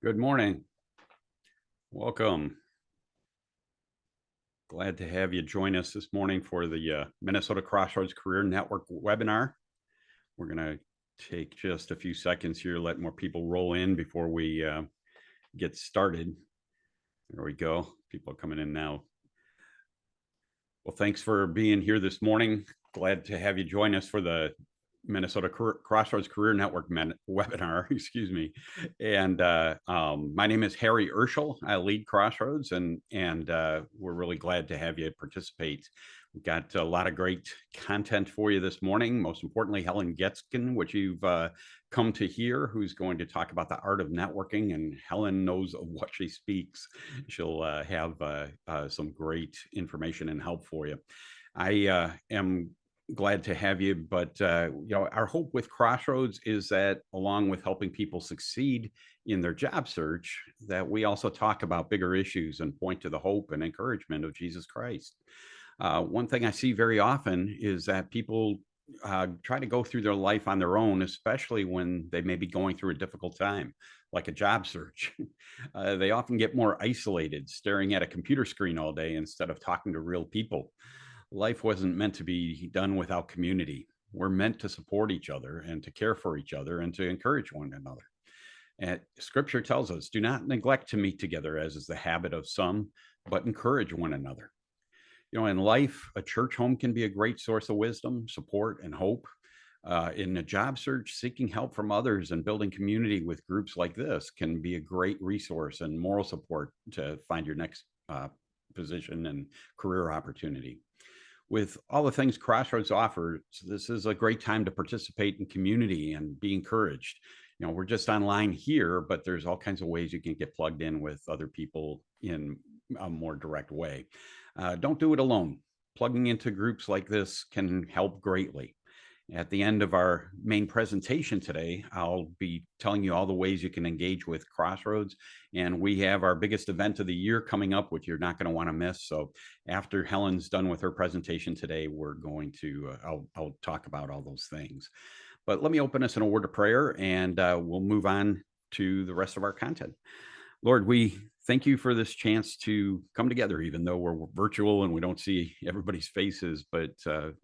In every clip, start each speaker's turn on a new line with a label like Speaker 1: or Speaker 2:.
Speaker 1: Good morning. Welcome. Glad to have you join us this morning for the Minnesota Crossroads Career Network webinar. We're going to take just a few seconds here, let more people roll in before we get started. There we go. People are coming in now. Well, thanks for being here this morning. Glad to have you join us for the Minnesota Crossroads Career Network webinar, excuse me. And my name is 𝙼𝙧𝙩. I lead Crossroads, and we're really glad to have you participate. We've got a lot of great content for you this morning. Most importantly, Helen Getzken, which you've come to hear, who's going to talk about the art of networking, and Helen knows of what she speaks. She'll have some great information and help for you. I am glad to have you, but our hope with Crossroads is that along with helping people succeed in their job search, that we also talk about bigger issues and point to the hope and encouragement of Jesus Christ. One thing I see very often is that people try to go through their life on their own, especially when they may be going through a difficult time, like a job search. They often get more isolated, staring at a computer screen all day instead of talking to real people. Life wasn't meant to be done without community. We're meant to support each other and to care for each other and to encourage one another. And Scripture tells us, do not neglect to meet together, as is the habit of some, but encourage one another. In life, a church home can be a great source of wisdom, support, and hope. In a job search, seeking help from others and building community with groups like this can be a great resource and moral support to find your next position and career opportunity. With all the things Crossroads offers, this is a great time to participate in community and be encouraged. We're just online here, but there's all kinds of ways you can get plugged in with other people in a more direct way. Don't do it alone. Plugging into groups like this can help greatly. At the end of our main presentation today, I'll be telling you all the ways you can engage with Crossroads. And we have our biggest event of the year coming up, which you're not going to want to miss. So after Helen's done with her presentation today, we're going to, I'll talk about all those things. But let me open us in a word of prayer, and we'll move on to the rest of our content. Lord, we thank you for this chance to come together, even though we're virtual and we don't see everybody's faces. But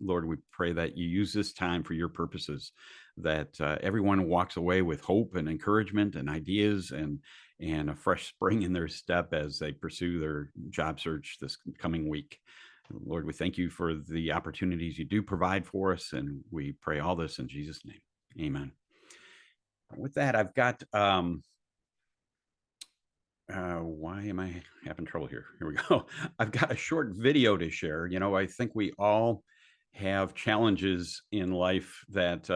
Speaker 1: Lord, we pray that you use this time for your purposes, that everyone walks away with hope and encouragement and ideas and a fresh spring in their step as they pursue their job search this coming week. Lord, we thank you for the opportunities you do provide for us, and we pray all this in Jesus' name. Amen. With that, I've got... why am I having trouble here? Here we go. I've got a short video to share. I think we all have challenges in life that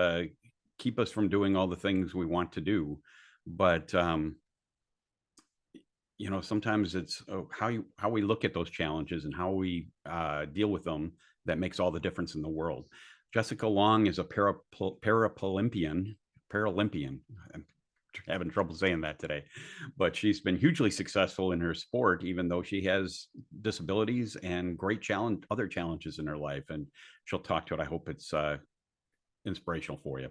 Speaker 1: keep us from doing all the things we want to do. But, sometimes it's how we look at those challenges and how we deal with them that makes all the difference in the world. Jessica Long is a Paralympian. I'm having trouble saying that today, but she's been hugely successful in her sport, even though she has disabilities and great other challenges in her life. And she'll talk to it. I hope it's inspirational for you.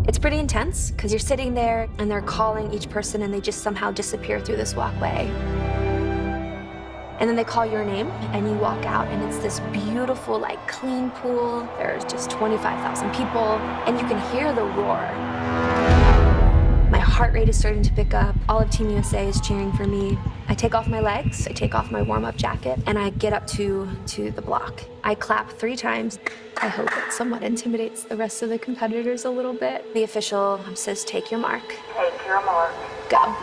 Speaker 2: It's pretty intense because you're sitting there and they're calling each person and they just somehow disappear through this walkway. And then they call your name and you walk out and it's this beautiful, clean pool. There's just 25,000 people and you can hear the roar. My heart rate is starting to pick up. All of Team USA is cheering for me. I take off my legs, I take off my warm-up jacket, and I get up to the block. I clap 3 times. I hope it somewhat intimidates the rest of the competitors a little bit. The official says, "Take your mark."
Speaker 3: Take your mark.
Speaker 2: Go.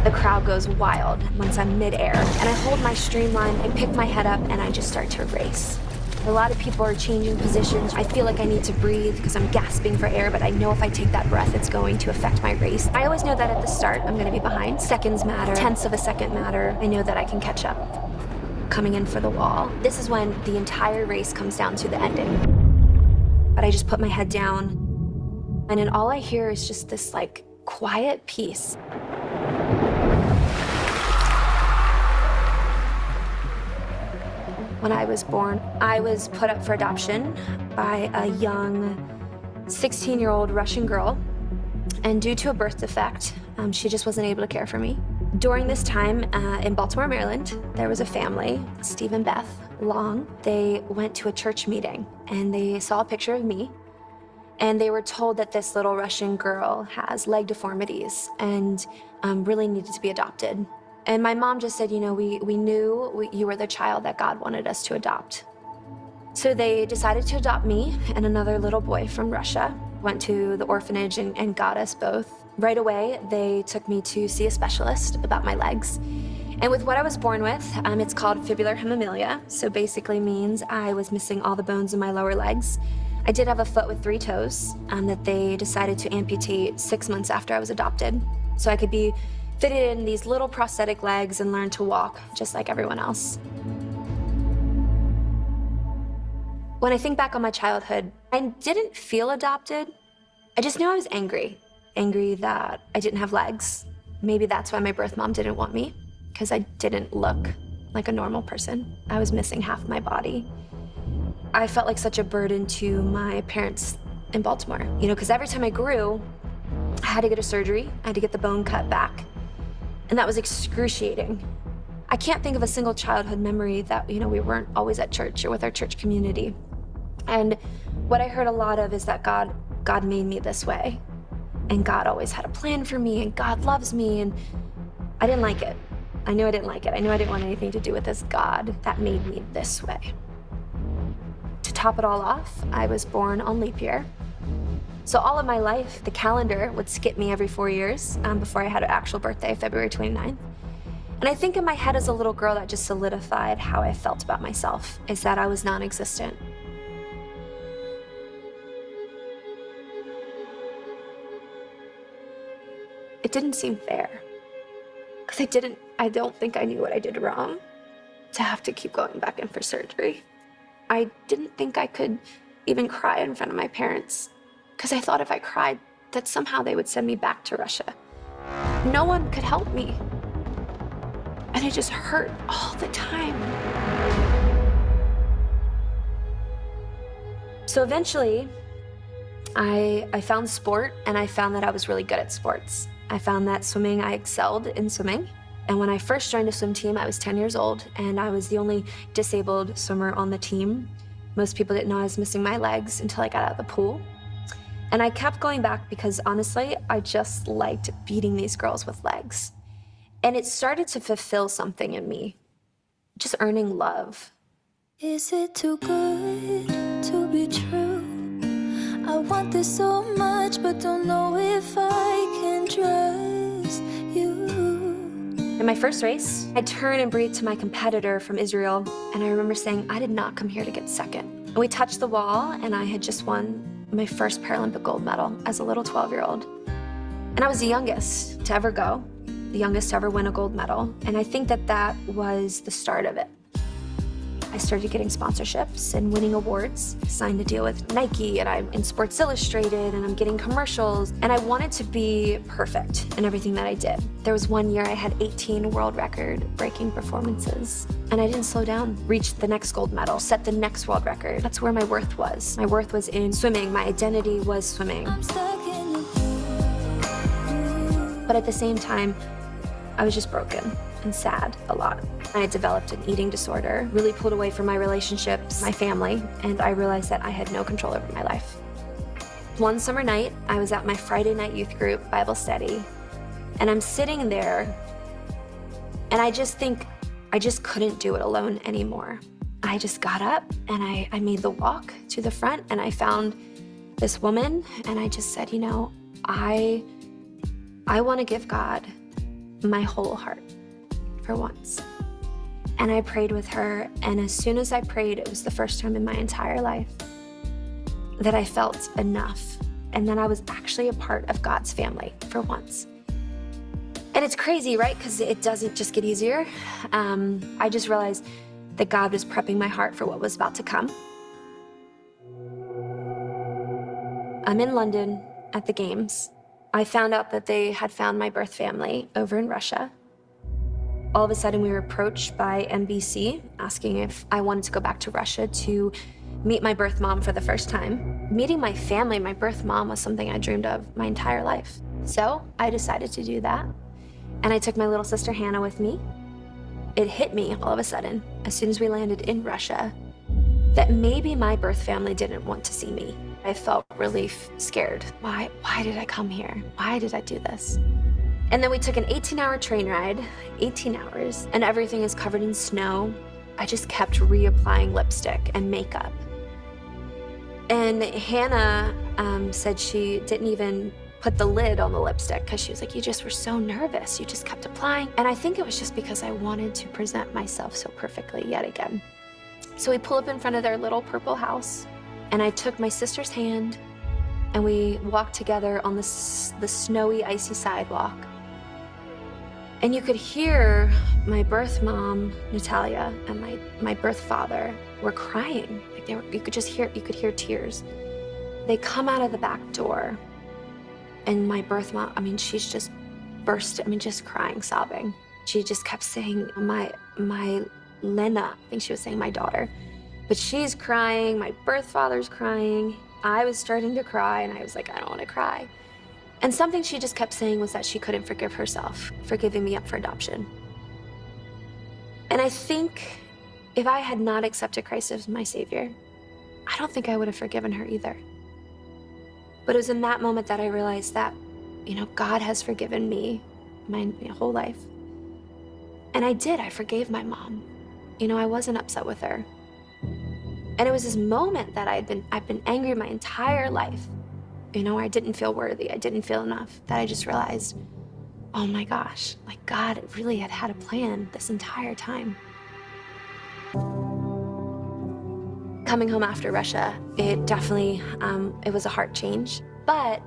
Speaker 2: The crowd goes wild once I'm midair, and I hold my streamline, I pick my head up, and I just start to race. A lot of people are changing positions. I feel like I need to breathe because I'm gasping for air, but I know if I take that breath, it's going to affect my race. I always know that at the start, I'm gonna be behind. Seconds matter, tenths of a second matter. I know that I can catch up. Coming in for the wall. This is when the entire race comes down to the ending. But I just put my head down, and then all I hear is just this quiet peace. When I was born, I was put up for adoption by a young 16-year-old Russian girl And due to a birth defect, she just wasn't able to care for me. During this time in Baltimore, Maryland, there was a family, Steve and Beth Long. They went to a church meeting and they saw a picture of me. And they were told that this little Russian girl has leg deformities and really needed to be adopted. And my mom just said, you know, we knew you were the child that God wanted us to adopt. So they decided to adopt me and another little boy from Russia. Went to the orphanage and got us both. Right away, they took me to see a specialist about my legs. And with what I was born with, it's called fibular hemimelia. So basically means I was missing all the bones in my lower legs. I did have a foot with 3 toes that they decided to amputate 6 months after I was adopted. So I could be fitted in these little prosthetic legs and learn to walk just like everyone else. When I think back on my childhood, I didn't feel adopted. I just knew I was angry. Angry that I didn't have legs. Maybe that's why my birth mom didn't want me, because I didn't look like a normal person. I was missing half my body. I felt like such a burden to my parents in Baltimore, you know, because every time I grew, I had to get a surgery. I had to get the bone cut back. And that was excruciating. I can't think of a single childhood memory that, you know, we weren't always at church or with our church community. And what I heard a lot of is that God made me this way. And God always had a plan for me, and God loves me, and I didn't like it. I knew I didn't like it. I knew I didn't want anything to do with this God that made me this way. To top it all off, I was born on leap year. So all of my life, the calendar would skip me every 4 years before I had an actual birthday, February 29th. And I think in my head as a little girl that just solidified how I felt about myself, is that I was non-existent. It didn't seem fair, because I don't think I knew what I did wrong to have to keep going back in for surgery. I didn't think I could even cry in front of my parents, because I thought if I cried, that somehow they would send me back to Russia. No one could help me. And it just hurt all the time. So eventually, I found sport, and I found that I was really good at sports. I found that swimming, I excelled in swimming. And when I first joined a swim team, I was 10 years old, and I was the only disabled swimmer on the team. Most people didn't know I was missing my legs until I got out of the pool. And I kept going back because honestly, I just liked beating these girls with legs. And it started to fulfill something in me, just earning love.
Speaker 3: Is it too good to be true? I want this so much, but don't know if I can trust you.
Speaker 2: In my first race, I turned and breathed to my competitor from Israel, and I remember saying, I did not come here to get second. And we touched the wall, and I had just won my first Paralympic gold medal as a little 12-year-old. And I was the youngest to ever go, the youngest to ever win a gold medal, and I think that that was the start of it. I started getting sponsorships and winning awards, signed a deal with Nike, and I'm in Sports Illustrated, and I'm getting commercials, and I wanted to be perfect in everything that I did. There was one year I had 18 world record-breaking performances, and I didn't slow down. Reached the next gold medal, set the next world record. That's where my worth was. My worth was in swimming. My identity was swimming.
Speaker 3: I'm stuck in the
Speaker 2: But at the same time, I was just broken and sad a lot. I had developed an eating disorder, really pulled away from my relationships, my family, and I realized that I had no control over my life. One summer night, I was at my Friday night youth group Bible study, and I'm sitting there, and I just think I just couldn't do it alone anymore. I just got up, and I made the walk to the front, and I found this woman, and I just said, you know, I want to give God my whole heart for once. And I prayed with her, and as soon as I prayed, it was the first time in my entire life that I felt enough, and that I was actually a part of God's family for once. And it's crazy, right? Because it doesn't just get easier. I just realized that God was prepping my heart for what was about to come. I'm in London at the Games. I found out that they had found my birth family over in Russia. All of a sudden, we were approached by NBC asking if I wanted to go back to Russia to meet my birth mom for the first time. Meeting my family, my birth mom, was something I dreamed of my entire life. So I decided to do that. And I took my little sister Hannah with me. It hit me all of a sudden, as soon as we landed in Russia, that maybe my birth family didn't want to see me. I felt really scared. Why did I come here? Why did I do this? And then we took an 18-hour train ride, 18 hours, and everything is covered in snow. I just kept reapplying lipstick and makeup. And Hannah said she didn't even put the lid on the lipstick because she was like, you just were so nervous. You just kept applying. And I think it was just because I wanted to present myself so perfectly yet again. So we pull up in front of their little purple house, and I took my sister's hand, and we walked together on the snowy, icy sidewalk. And you could hear my birth mom, Natalia, and my birth father were crying. Like you could hear tears. They come out of the back door, and my birth mom, I mean, she's just burst, I mean, just crying, sobbing. She just kept saying, my Lena, I think she was saying my daughter, but she's crying, my birth father's crying. I was starting to cry, and I was like, I don't want to cry. And something she just kept saying was that she couldn't forgive herself for giving me up for adoption. And I think if I had not accepted Christ as my Savior, I don't think I would have forgiven her either. But it was in that moment that I realized that, God has forgiven me my whole life. And I forgave my mom. I wasn't upset with her. And it was this moment that I've been angry my entire life. I didn't feel worthy, I didn't feel enough, that I just realized, oh my gosh, like God really had a plan this entire time. Coming home after Russia, it definitely, it was a heart change, but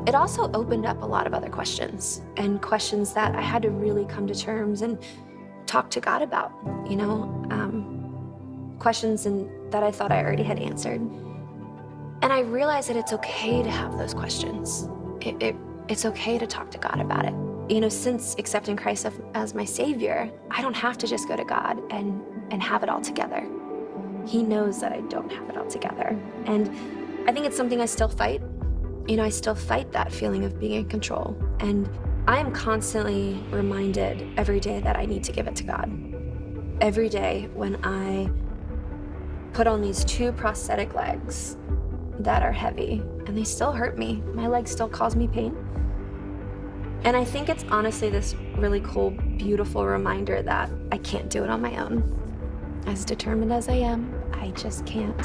Speaker 2: it also opened up a lot of other questions, and questions that I had to really come to terms and talk to God about, questions that I thought I already had answered. And I realized that it's okay to have those questions. It's okay to talk to God about it. Since accepting Christ as my Savior, I don't have to just go to God and have it all together. He knows that I don't have it all together. And I think it's something I still fight. I still fight that feeling of being in control. And I am constantly reminded every day that I need to give it to God. Every day when I put on these 2 prosthetic legs that are heavy, and they still hurt me. My legs still cause me pain. And I think it's honestly this really cool, beautiful reminder that I can't do it on my own. As determined as I am, I just can't.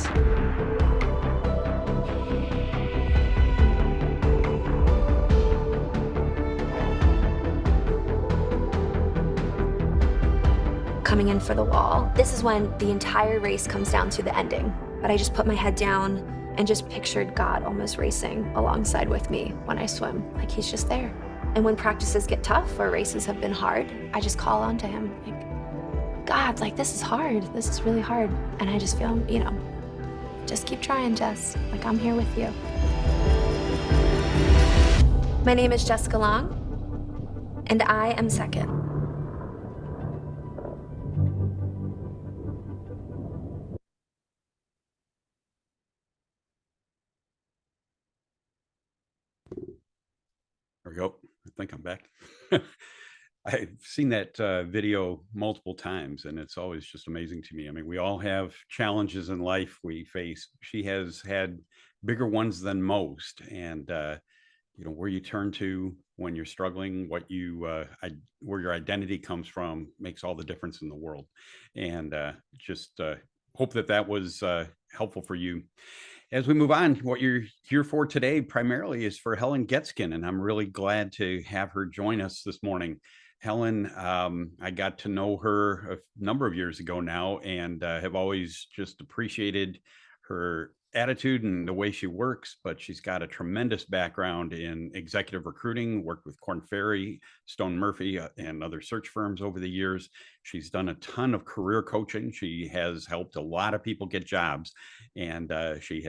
Speaker 2: Coming in for the wall. This is when the entire race comes down to the ending. But I just put my head down and just pictured God almost racing alongside with me when I swim. Like he's just there. And when practices get tough or races have been hard, I just call on to him. Like, God, like this is hard. This is really hard. And I just feel, just keep trying, Jess. Like I'm here with you. My name is Jessica Long, and I am second.
Speaker 1: There we go. I think I'm back. I've seen that video multiple times, and it's always just amazing to me. I mean, we all have challenges in life we face. She has had bigger ones than most, and where you turn to when you're struggling, where your identity comes from makes all the difference in the world. And just hope that was helpful for you. As we move on, what you're here for today primarily is for Helen Getzkin, and I'm really glad to have her join us this morning. Helen, I got to know her a number of years ago now, and have always just appreciated her attitude and the way she works, but she's got a tremendous background in executive recruiting, worked with Korn Ferry, Stone Murphy, and other search firms over the years. She's done a ton of career coaching. She has helped a lot of people get jobs, and she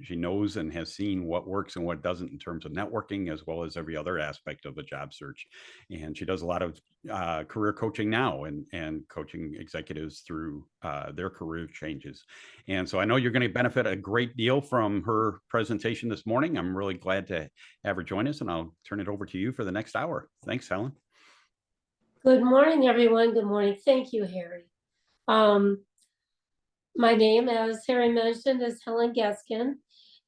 Speaker 1: knows and has seen what works and what doesn't in terms of networking, as well as every other aspect of a job search. And she does a lot of career coaching now, and coaching executives through their career changes. And so I know you're going to benefit a great deal from her presentation this morning. I'm really glad to have her join us, and I'll turn it over to you for the next hour. Thanks, Helen.
Speaker 4: Good morning, everyone. Good morning. Thank you, Harry. My name, as Harry mentioned, is Helen Geskin,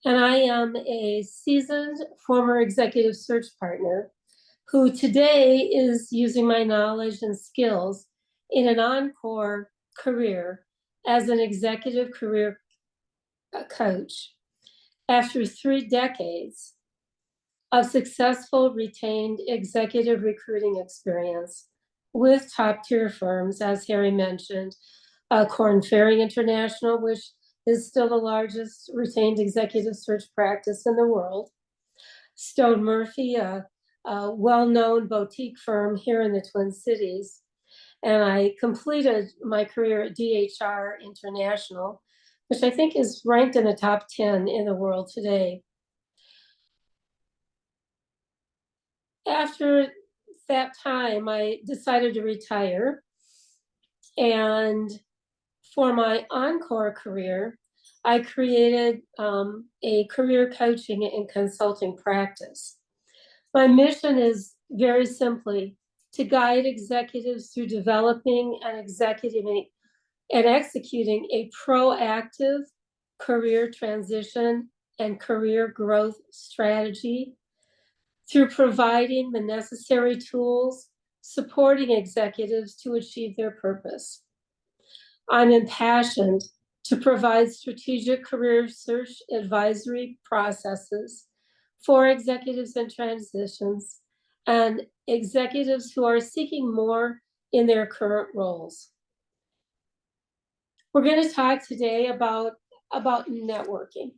Speaker 4: and I am a seasoned former executive search partner who today is using my knowledge and skills in an encore career as an executive career coach after 3 decades of successful retained executive recruiting experience with top-tier firms, as Harry mentioned, Korn Ferry International, which is still the largest retained executive search practice in the world, Stone Murphy, a well-known boutique firm here in the Twin Cities, and I completed my career at 𝙃𝙗 International, which I think is ranked in the top 10 in the world today. After that time, I decided to retire, and for my encore career, I created a career coaching and consulting practice. My mission is very simply to guide executives through developing and executing a proactive career transition and career growth strategy through providing the necessary tools, supporting executives to achieve their purpose. I'm impassioned to provide strategic career search advisory processes for executives in transitions and executives who are seeking more in their current roles. We're going to talk today about networking.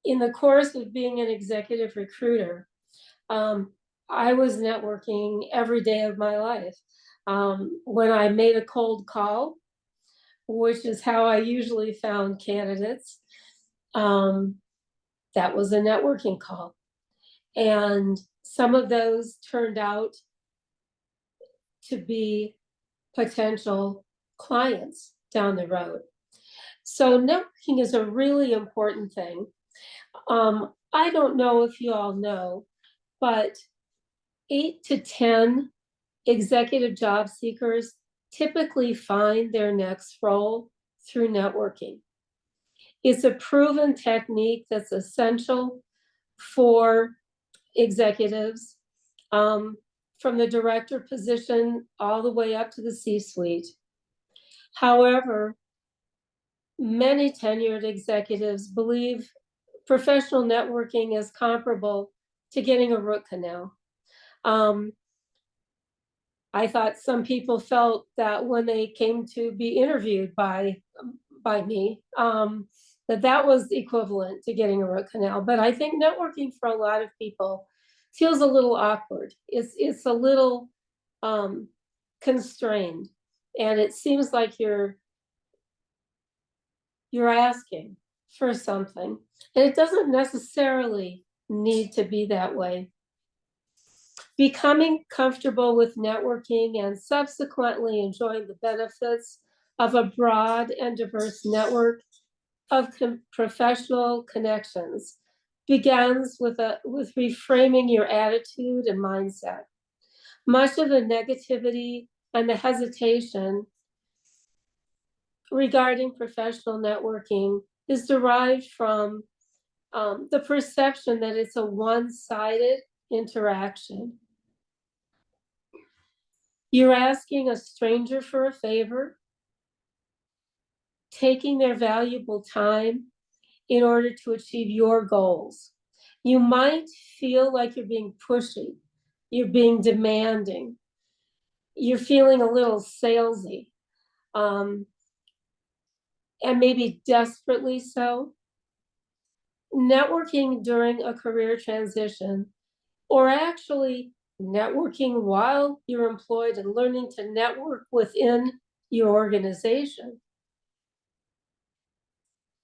Speaker 4: In the course of being an executive recruiter, I was networking every day of my life. When I made a cold call, which is how I usually found candidates, that was a networking call. And some of those turned out to be potential clients down the road. So networking is a really important thing. I don't know if you all know, but 8 to 10 executive job seekers typically find their next role through networking. It's a proven technique that's essential for executives, from the director position all the way up to the C-suite. However, many tenured executives believe professional networking is comparable to getting a root canal. I thought some people felt that when they came to be interviewed by me, that was equivalent to getting a root canal. But I think networking for a lot of people feels a little awkward. It's a little constrained, and it seems like you're asking for something, and it doesn't necessarily need to be that way. Becoming comfortable with networking and subsequently enjoying the benefits of a broad and diverse network of professional connections begins with reframing your attitude and mindset. Much of the negativity and the hesitation regarding professional networking is derived from the perception that it's a one-sided interaction. You're asking a stranger for a favor, taking their valuable time in order to achieve your goals. You might feel like you're being pushy, you're being demanding, you're feeling a little salesy, and maybe desperately so. Networking during a career transition, or actually networking while you're employed and learning to network within your organization,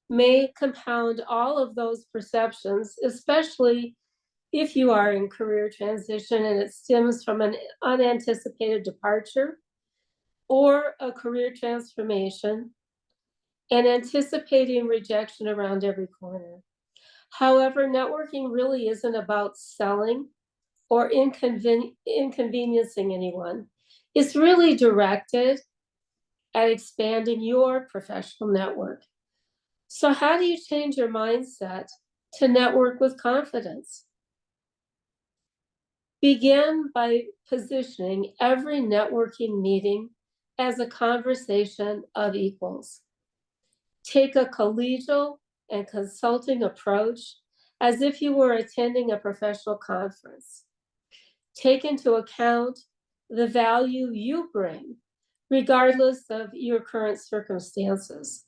Speaker 4: may compound all of those perceptions, especially if you are in career transition and it stems from an unanticipated departure, or a career transformation and anticipating rejection around every corner. However, networking really isn't about selling or inconveniencing anyone. It's really directed at expanding your professional network. So how do you change your mindset to network with confidence? Begin by positioning every networking meeting as a conversation of equals. Take a collegial and consulting approach as if you were attending a professional conference. Take into account the value you bring, regardless of your current circumstances.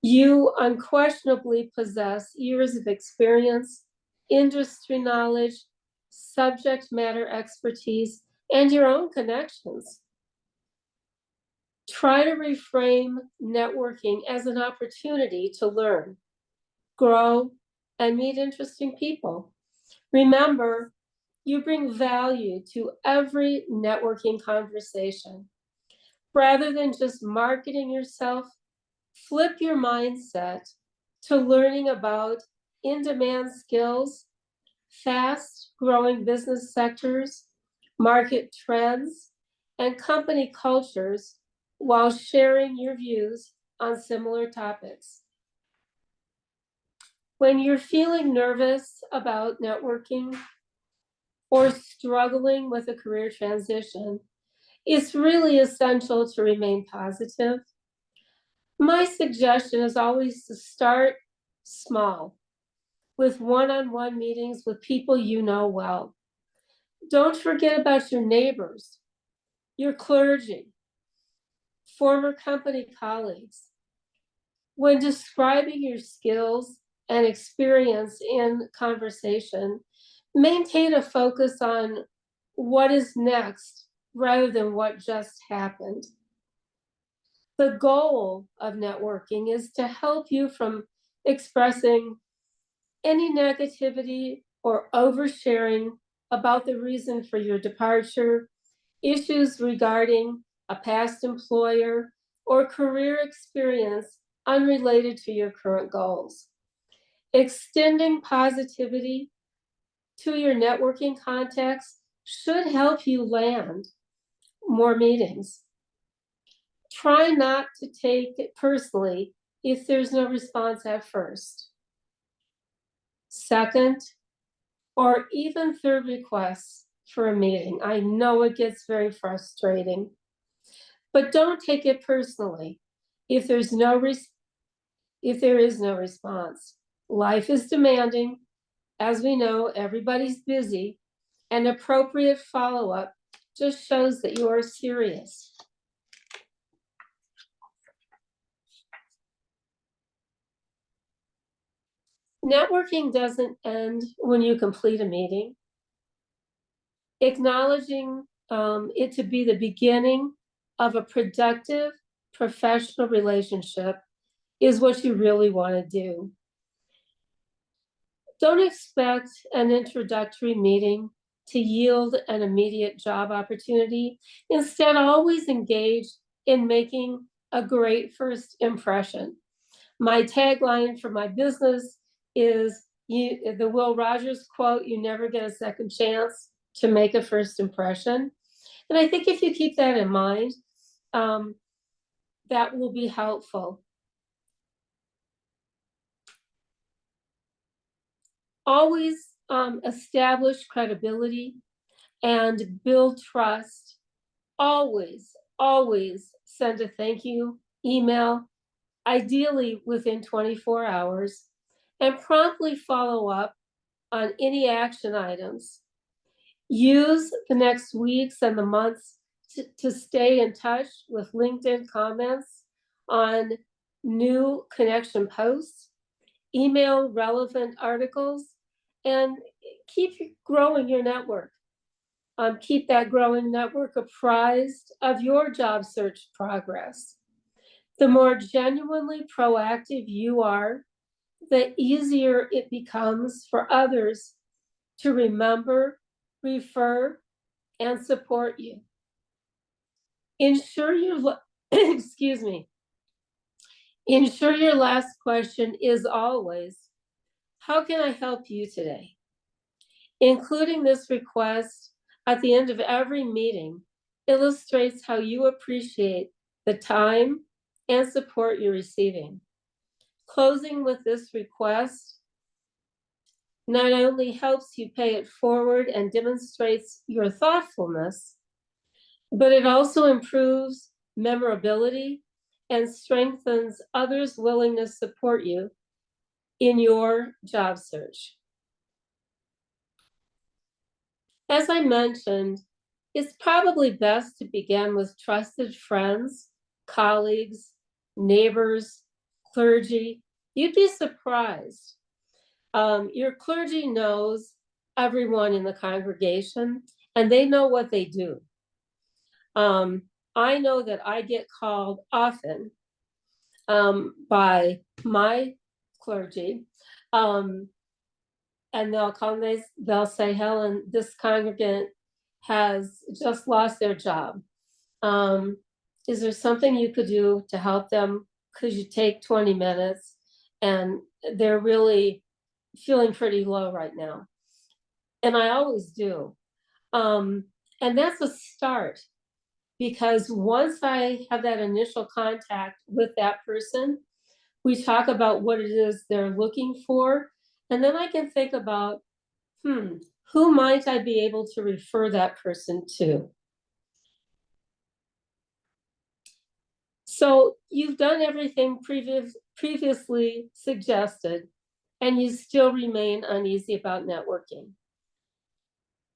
Speaker 4: You unquestionably possess years of experience, industry knowledge, subject matter expertise, and your own connections. Try to reframe networking as an opportunity to learn, grow, and meet interesting people. Remember, you bring value to every networking conversation. Rather than just marketing yourself, flip your mindset to learning about in-demand skills, fast-growing business sectors, market trends, and company cultures while sharing your views on similar topics. When you're feeling nervous about networking or struggling with a career transition, it's really essential to remain positive. My suggestion is always to start small with one-on-one meetings with people you know well. Don't forget about your neighbors, your clergy, former company colleagues. When describing your skills and experience in conversation, maintain a focus on what is next rather than what just happened. The goal of networking is to help you from expressing any negativity or oversharing about the reason for your departure, issues regarding a past employer, or career experience unrelated to your current goals. Extending positivity to your networking contacts should help you land more meetings. Try not to take it personally if there's no response at first, second, or even third requests for a meeting. I know it gets very frustrating, but don't take it personally if there is no response. Life is demanding. As we know, everybody's busy, and appropriate follow-up just shows that you are serious. Networking doesn't end when you complete a meeting. Acknowledging it to be the beginning of a productive professional relationship is what you really want to do. Don't expect an introductory meeting to yield an immediate job opportunity. Instead, always engage in making a great first impression. My tagline for my business is the Will Rogers quote, "You never get a second chance to make a first impression." And I think if you keep that in mind, that will be helpful. Always establish credibility and build trust. Always, always send a thank you email, ideally within 24 hours, and promptly follow up on any action items. Use the next weeks and the months to stay in touch with LinkedIn comments on new connection posts, email relevant articles, and keep growing your network. Keep that growing network apprised of your job search progress. The more genuinely proactive you are, the easier it becomes for others to remember, refer, and support you. Ensure your, excuse me, ensure your last question is always, how can I help you today? Including this request at the end of every meeting illustrates how you appreciate the time and support you're receiving. Closing with this request not only helps you pay it forward and demonstrates your thoughtfulness, but it also improves memorability and strengthens others' willingness to support you in your job search. As I mentioned, it's probably best to begin with trusted friends, colleagues, neighbors, clergy. You'd be surprised. Your clergy knows everyone in the congregation, and they know what they do. I know that I get called often by my clergy, and they'll call me, they'll say, Helen, this congregant has just lost their job. Is there something you could do to help them? Could you take 20 minutes? And they're really feeling pretty low right now. And I always do. And that's a start, because once I have that initial contact with that person, we talk about what it is they're looking for. And then I can think about, who might I be able to refer that person to? So you've done everything previously suggested, and you still remain uneasy about networking.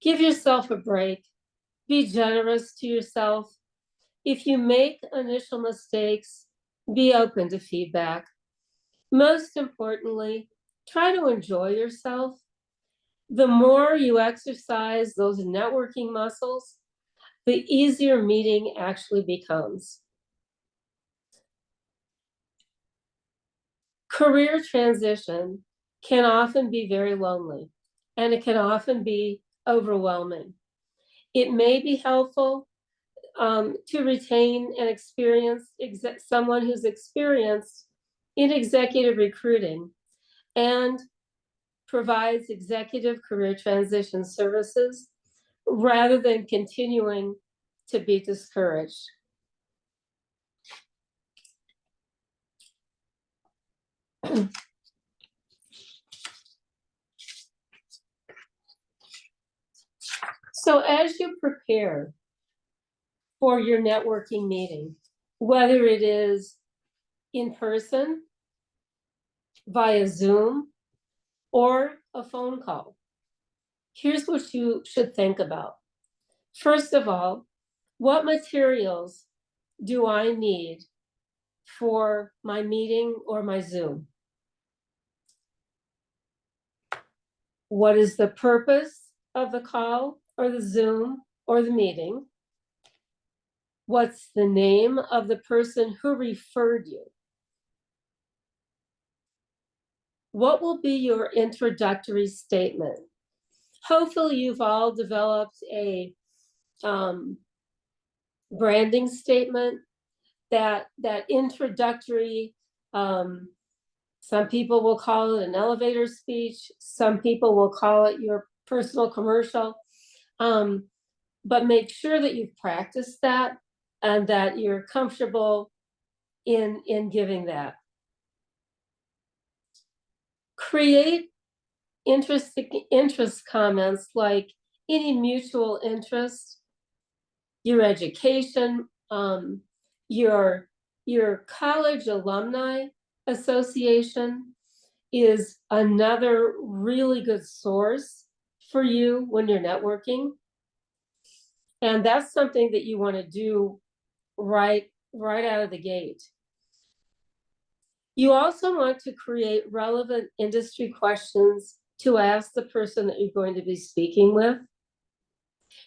Speaker 4: Give yourself a break. Be generous to yourself. If you make initial mistakes, be open to feedback. Most importantly, try to enjoy yourself. The more you exercise those networking muscles, the easier meeting actually becomes. Career transition can often be very lonely, and it can often be overwhelming. It may be helpful to retain an experienced someone who's experienced in executive recruiting and provides executive career transition services rather than continuing to be discouraged. So as you prepare for your networking meeting, whether it is in person, via Zoom, or a phone call, here's what you should think about. First of all, what materials do I need for my meeting or my Zoom? What is the purpose of the call or the Zoom or the meeting? What's the name of the person who referred you? What will be your introductory statement? Hopefully you've all developed a branding statement, that introductory, some people will call it an elevator speech, some people will call it your personal commercial, but make sure that you've practiced that and that you're comfortable in giving that. Create interest comments like any mutual interest, your education, your college alumni association is another really good source for you when you're networking. And that's something that you want to do right out of the gate. You also want to create relevant industry questions to ask the person that you're going to be speaking with.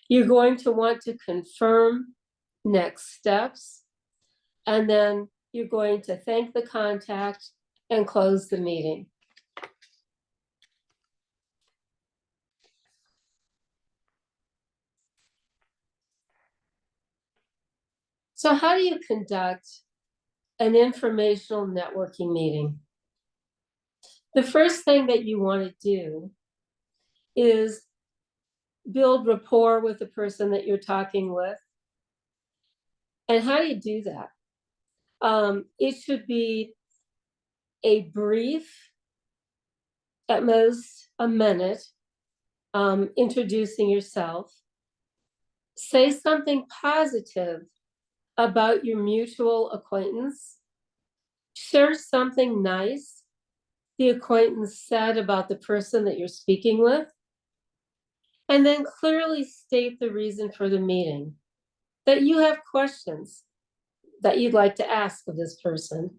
Speaker 4: You're going to want to confirm next steps, and then you're going to thank the contact and close the meeting. So how do you conduct an informational networking meeting? The first thing that you want to do is build rapport with the person that you're talking with. And how do you do that? It should be a brief, at most a minute, introducing yourself. Say something positive about your mutual acquaintance. Share something nice the acquaintance said about the person that you're speaking with. And then clearly state the reason for the meeting, that you have questions that you'd like to ask of this person.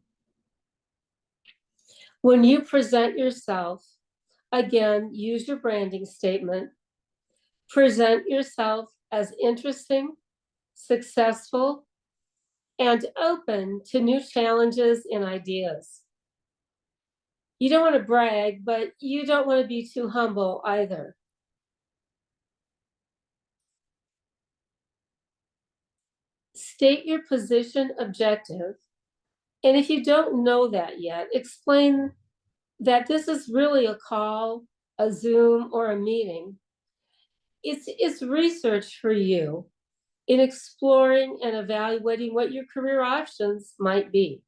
Speaker 4: When you present yourself, again, use your branding statement. Present yourself as interesting, successful, and open to new challenges and ideas. You don't want to brag, but you don't want to be too humble either. State your position objective. And if you don't know that yet, explain that this is really a call, a Zoom, or a meeting. It's research for you in exploring and evaluating what your career options might be.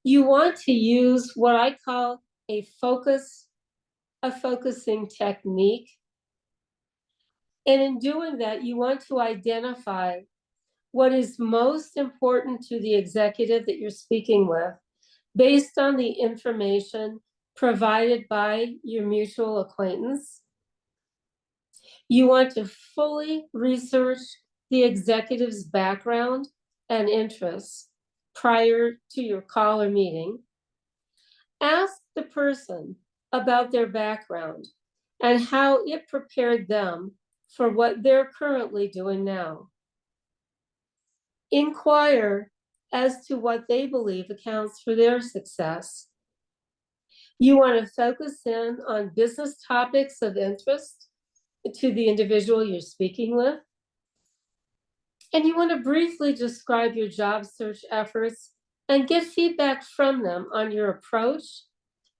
Speaker 4: You want to use what I call a focusing technique. And in doing that, you want to identify what is most important to the executive that you're speaking with based on the information provided by your mutual acquaintance. You want to fully research the executive's background and interests prior to your call or meeting. Ask the person about their background and how it prepared them for what they're currently doing now. Inquire as to what they believe accounts for their success. You want to focus in on business topics of interest to the individual you're speaking with. And you want to briefly describe your job search efforts and get feedback from them on your approach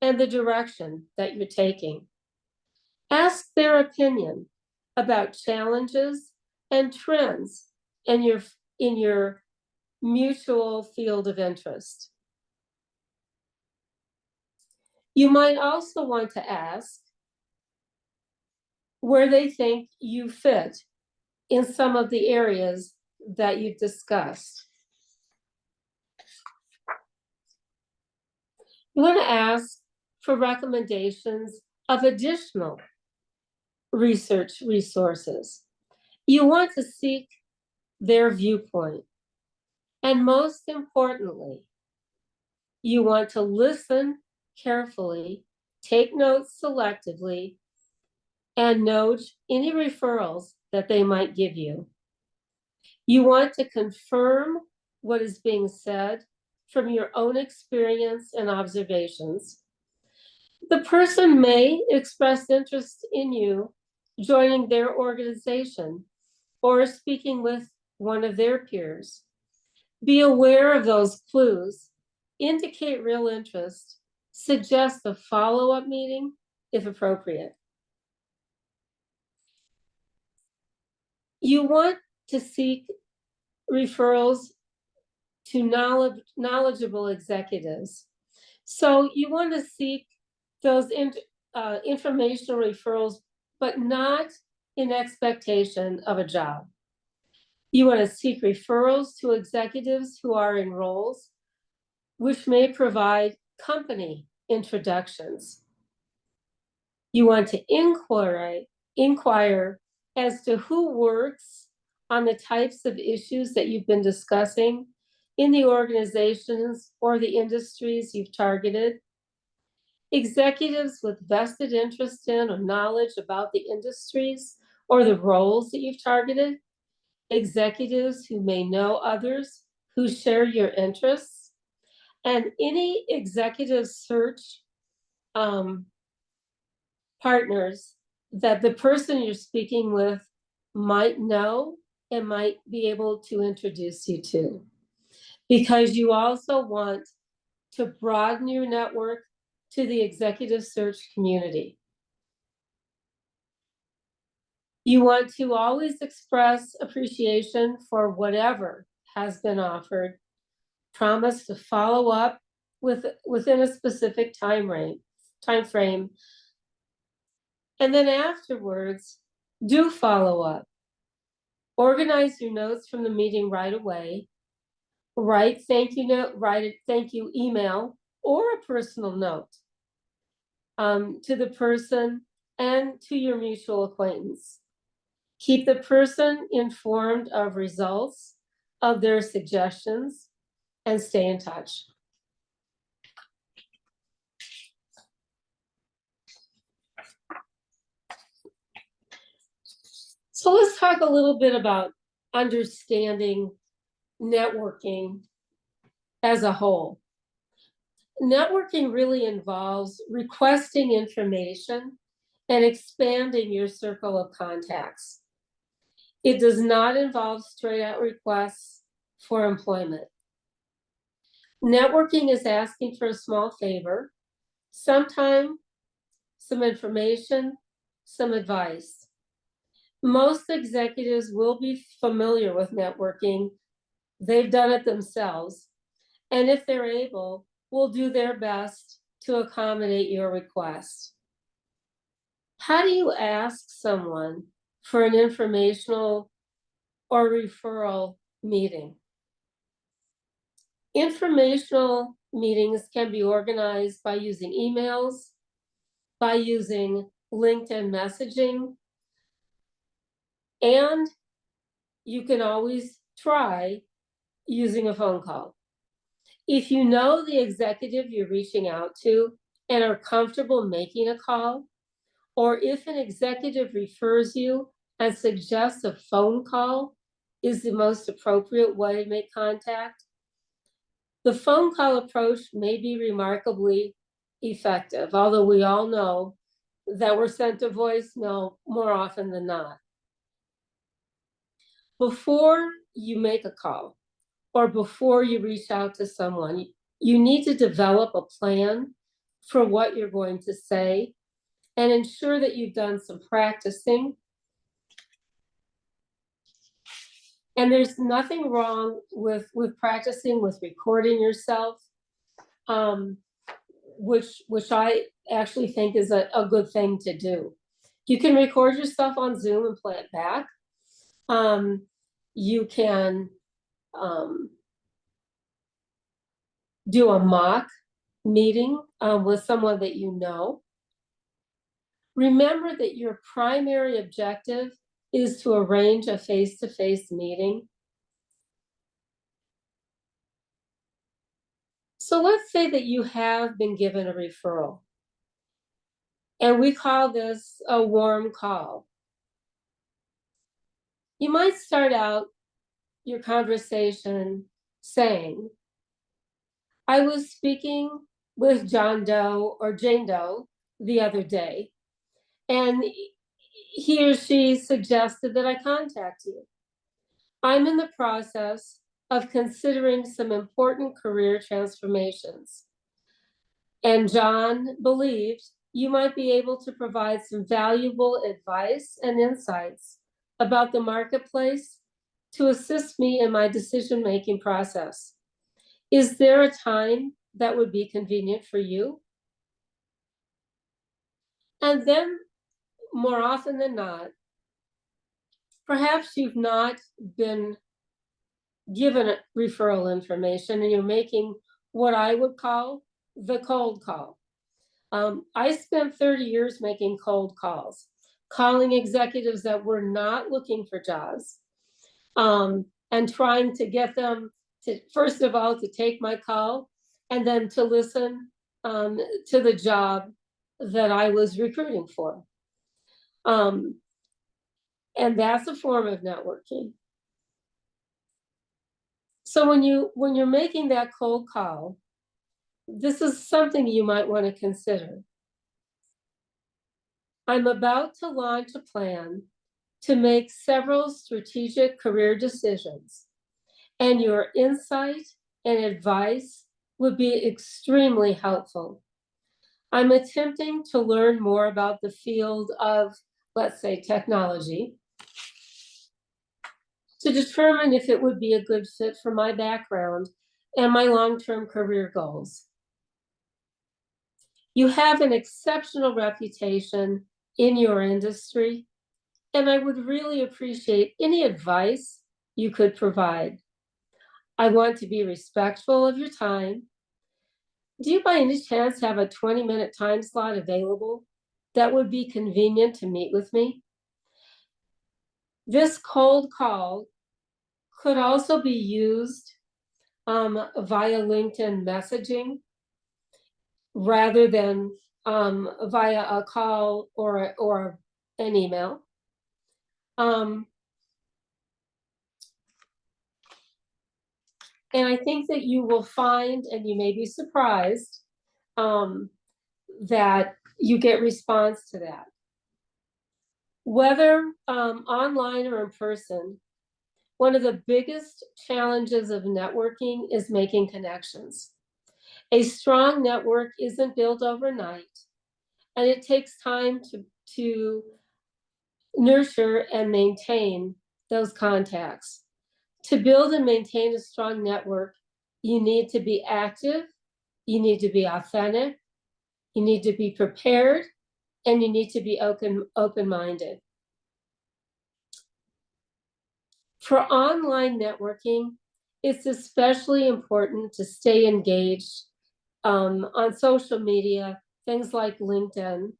Speaker 4: and the direction that you're taking. Ask their opinion about challenges and trends in your mutual field of interest. You might also want to ask where they think you fit in some of the areas that you've discussed. You want to ask for recommendations of additional research resources. You want to seek their viewpoint. And most importantly, you want to listen carefully, take notes selectively, and note any referrals that they might give you. You want to confirm what is being said from your own experience and observations. The person may express interest in you joining their organization or speaking with one of their peers. Be aware of those clues, indicate real interest, suggest a follow-up meeting if appropriate. You want to seek referrals to knowledgeable executives. So you want to seek those informational referrals, but not in expectation of a job. You want to seek referrals to executives who are in roles which may provide company introductions. You want to inquire as to who works on the types of issues that you've been discussing in the organizations or the industries you've targeted. Executives with vested interest in or knowledge about the industries or the roles that you've targeted. Executives who may know others who share your interests. And any executive search partners that the person you're speaking with might know it might be able to introduce you to, because you also want to broaden your network to the executive search community. You want to always express appreciation for whatever has been offered. Promise to follow up within a specific time frame. And then afterwards, do follow up. Organize your notes from the meeting right away. Write thank you note, write a thank you email or a personal note to the person and to your mutual acquaintance. Keep the person informed of results of their suggestions and stay in touch. So let's talk a little bit about understanding networking as a whole. Networking really involves requesting information and expanding your circle of contacts. It does not involve straight out requests for employment. Networking is asking for a small favor, sometimes some information, some advice. Most executives will be familiar with networking. They've done it themselves. And if they're able, will do their best to accommodate your request. How do you ask someone for an informational or referral meeting? Informational meetings can be organized by using emails, by using LinkedIn messaging, and you can always try using a phone call. If you know the executive you're reaching out to and are comfortable making a call, or if an executive refers you and suggests a phone call is the most appropriate way to make contact, the phone call approach may be remarkably effective, although we all know that we're sent a voicemail more often than not. Before you make a call or before you reach out to someone, you need to develop a plan for what you're going to say and ensure that you've done some practicing. And there's nothing wrong with practicing, with recording yourself, which I actually think is a good thing to do. You can record yourself on Zoom and play it back. You can do a mock meeting with someone that you know. Remember that your primary objective is to arrange a face-to-face meeting. So let's say that you have been given a referral, and we call this a warm call. You might start out your conversation saying, I was speaking with John Doe or Jane Doe the other day, and he or she suggested that I contact you. I'm in the process of considering some important career transformations, and John believed you might be able to provide some valuable advice and insights about the marketplace to assist me in my decision-making process. Is there a time that would be convenient for you? And then, more often than not, perhaps you've not been given referral information and you're making what I would call the cold call. I spent 30 years making cold calls, calling executives that were not looking for jobs, and trying to get them to, first of all, to take my call, and then to listen to the job that I was recruiting for. And that's a form of networking. So when you're making that cold call, this is something you might want to consider. I'm about to launch a plan to make several strategic career decisions, and your insight and advice would be extremely helpful. I'm attempting to learn more about the field of, let's say, technology, to determine if it would be a good fit for my background and my long-term career goals. You have an exceptional reputation in your industry, and I would really appreciate any advice you could provide. I want to be respectful of your time. Do you by any chance have a 20-minute time slot available that would be convenient to meet with me? This cold call could also be used via LinkedIn messaging rather than via a call or an email. And I think that you will find, and you may be surprised, that you get response to that. Whether online or in person, one of the biggest challenges of networking is making connections. A strong network isn't built overnight, and it takes time to nurture and maintain those contacts. To build and maintain a strong network, you need to be active, you need to be authentic, you need to be prepared, and you need to be open-minded. For online networking, it's especially important to stay engaged on social media, things like LinkedIn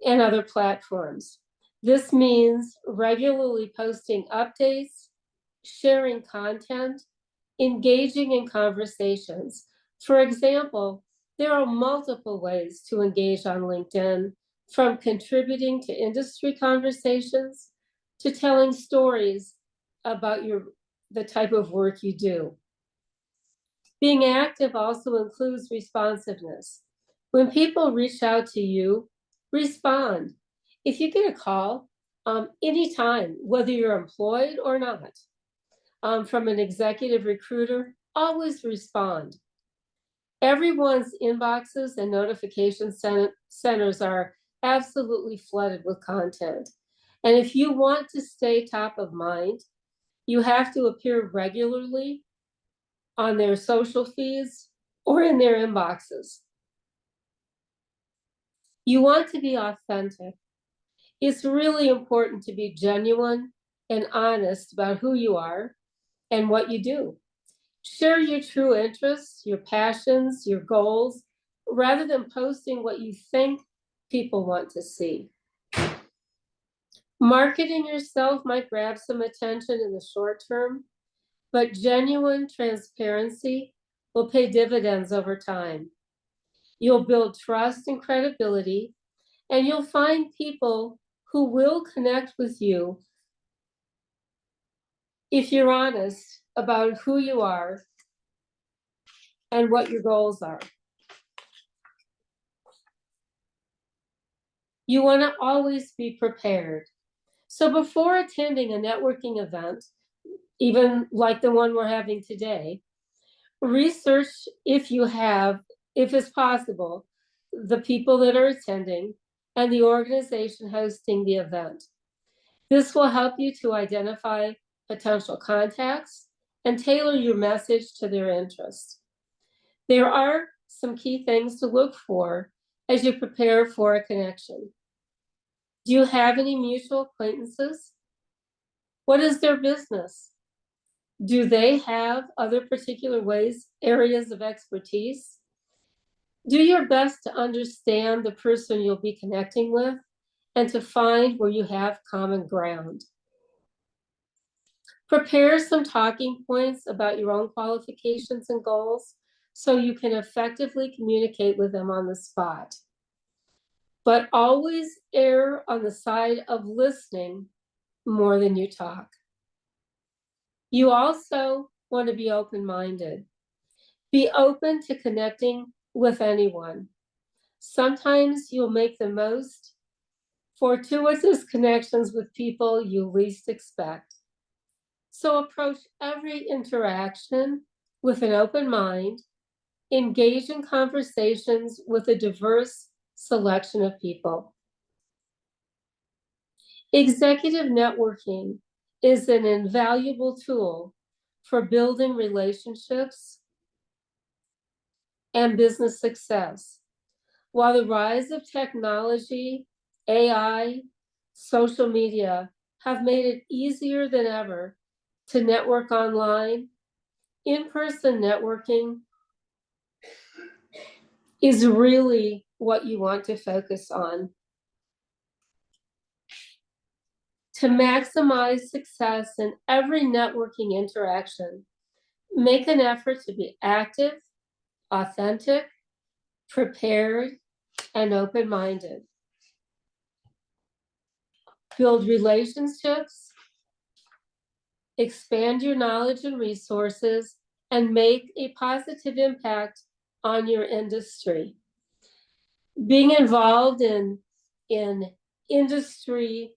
Speaker 4: and other platforms. This means regularly posting updates, sharing content, engaging in conversations. For example, there are multiple ways to engage on LinkedIn, from contributing to industry conversations to telling stories about the type of work you do. Being active also includes responsiveness. When people reach out to you, respond. If you get a call, anytime, whether you're employed or not, from an executive recruiter, always respond. Everyone's inboxes and notification centers are absolutely flooded with content. And if you want to stay top of mind, you have to appear regularly on their social feeds or in their inboxes. You want to be authentic. It's really important to be genuine and honest about who you are and what you do. Share your true interests, your passions, your goals, rather than posting what you think people want to see. Marketing yourself might grab some attention in the short term, but genuine transparency will pay dividends over time. You'll build trust and credibility, and you'll find people who will connect with you if you're honest about who you are and what your goals are. You want to always be prepared. So before attending a networking event, even like the one we're having today, research if it's possible, the people that are attending and the organization hosting the event. This will help you to identify potential contacts and tailor your message to their interests. There are some key things to look for as you prepare for a connection. Do you have any mutual acquaintances? What is their business? Do they have other particular areas of expertise? Do your best to understand the person you'll be connecting with and to find where you have common ground. Prepare some talking points about your own qualifications and goals so you can effectively communicate with them on the spot. But always err on the side of listening more than you talk. You also want to be open-minded. Be open to connecting with anyone. Sometimes you'll make the most fortuitous connections with people you least expect. So approach every interaction with an open mind, engage in conversations with a diverse selection of people. Executive networking is an invaluable tool for building relationships and business success. While the rise of technology, AI, social media have made it easier than ever to network online, in-person networking is really what you want to focus on. To maximize success in every networking interaction, make an effort to be active, authentic, prepared, and open-minded. Build relationships, expand your knowledge and resources, and make a positive impact on your industry. Being involved in industry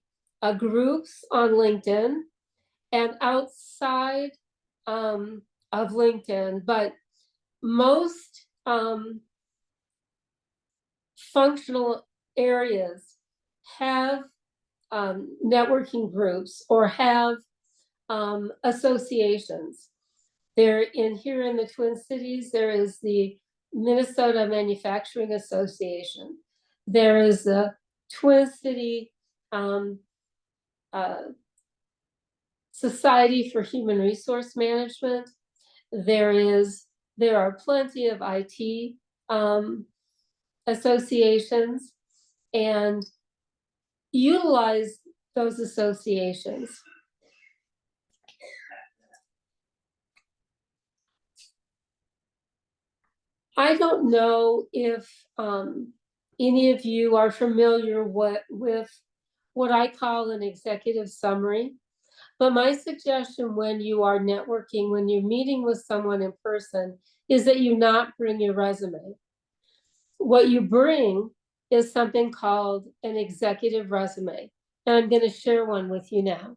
Speaker 4: groups on LinkedIn and outside of LinkedIn, but most functional areas have networking groups or have associations. Here in the Twin Cities, there is the Minnesota Manufacturing Association. There is the Twin City Society for Human Resource Management. There are plenty of IT associations, and utilize those associations. I don't know if any of you are familiar with what I call an executive summary, but my suggestion when you are networking, when you're meeting with someone in person, is that you not bring your resume. What you bring is something called an executive resume, and I'm going to share one with you now.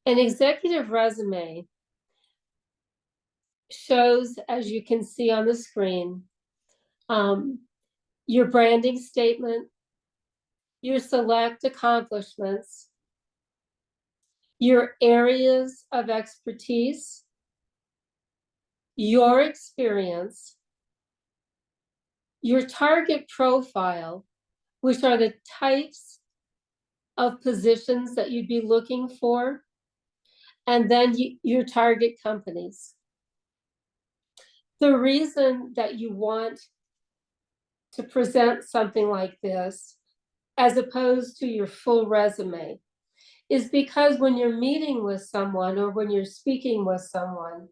Speaker 4: An executive resume shows, as you can see on the screen, your branding statement, your select accomplishments, your areas of expertise, your experience, your target profile, which are the types of positions that you'd be looking for, and then your target companies. The reason that you want to present something like this, as opposed to your full resume, is because when you're meeting with someone or when you're speaking with someone,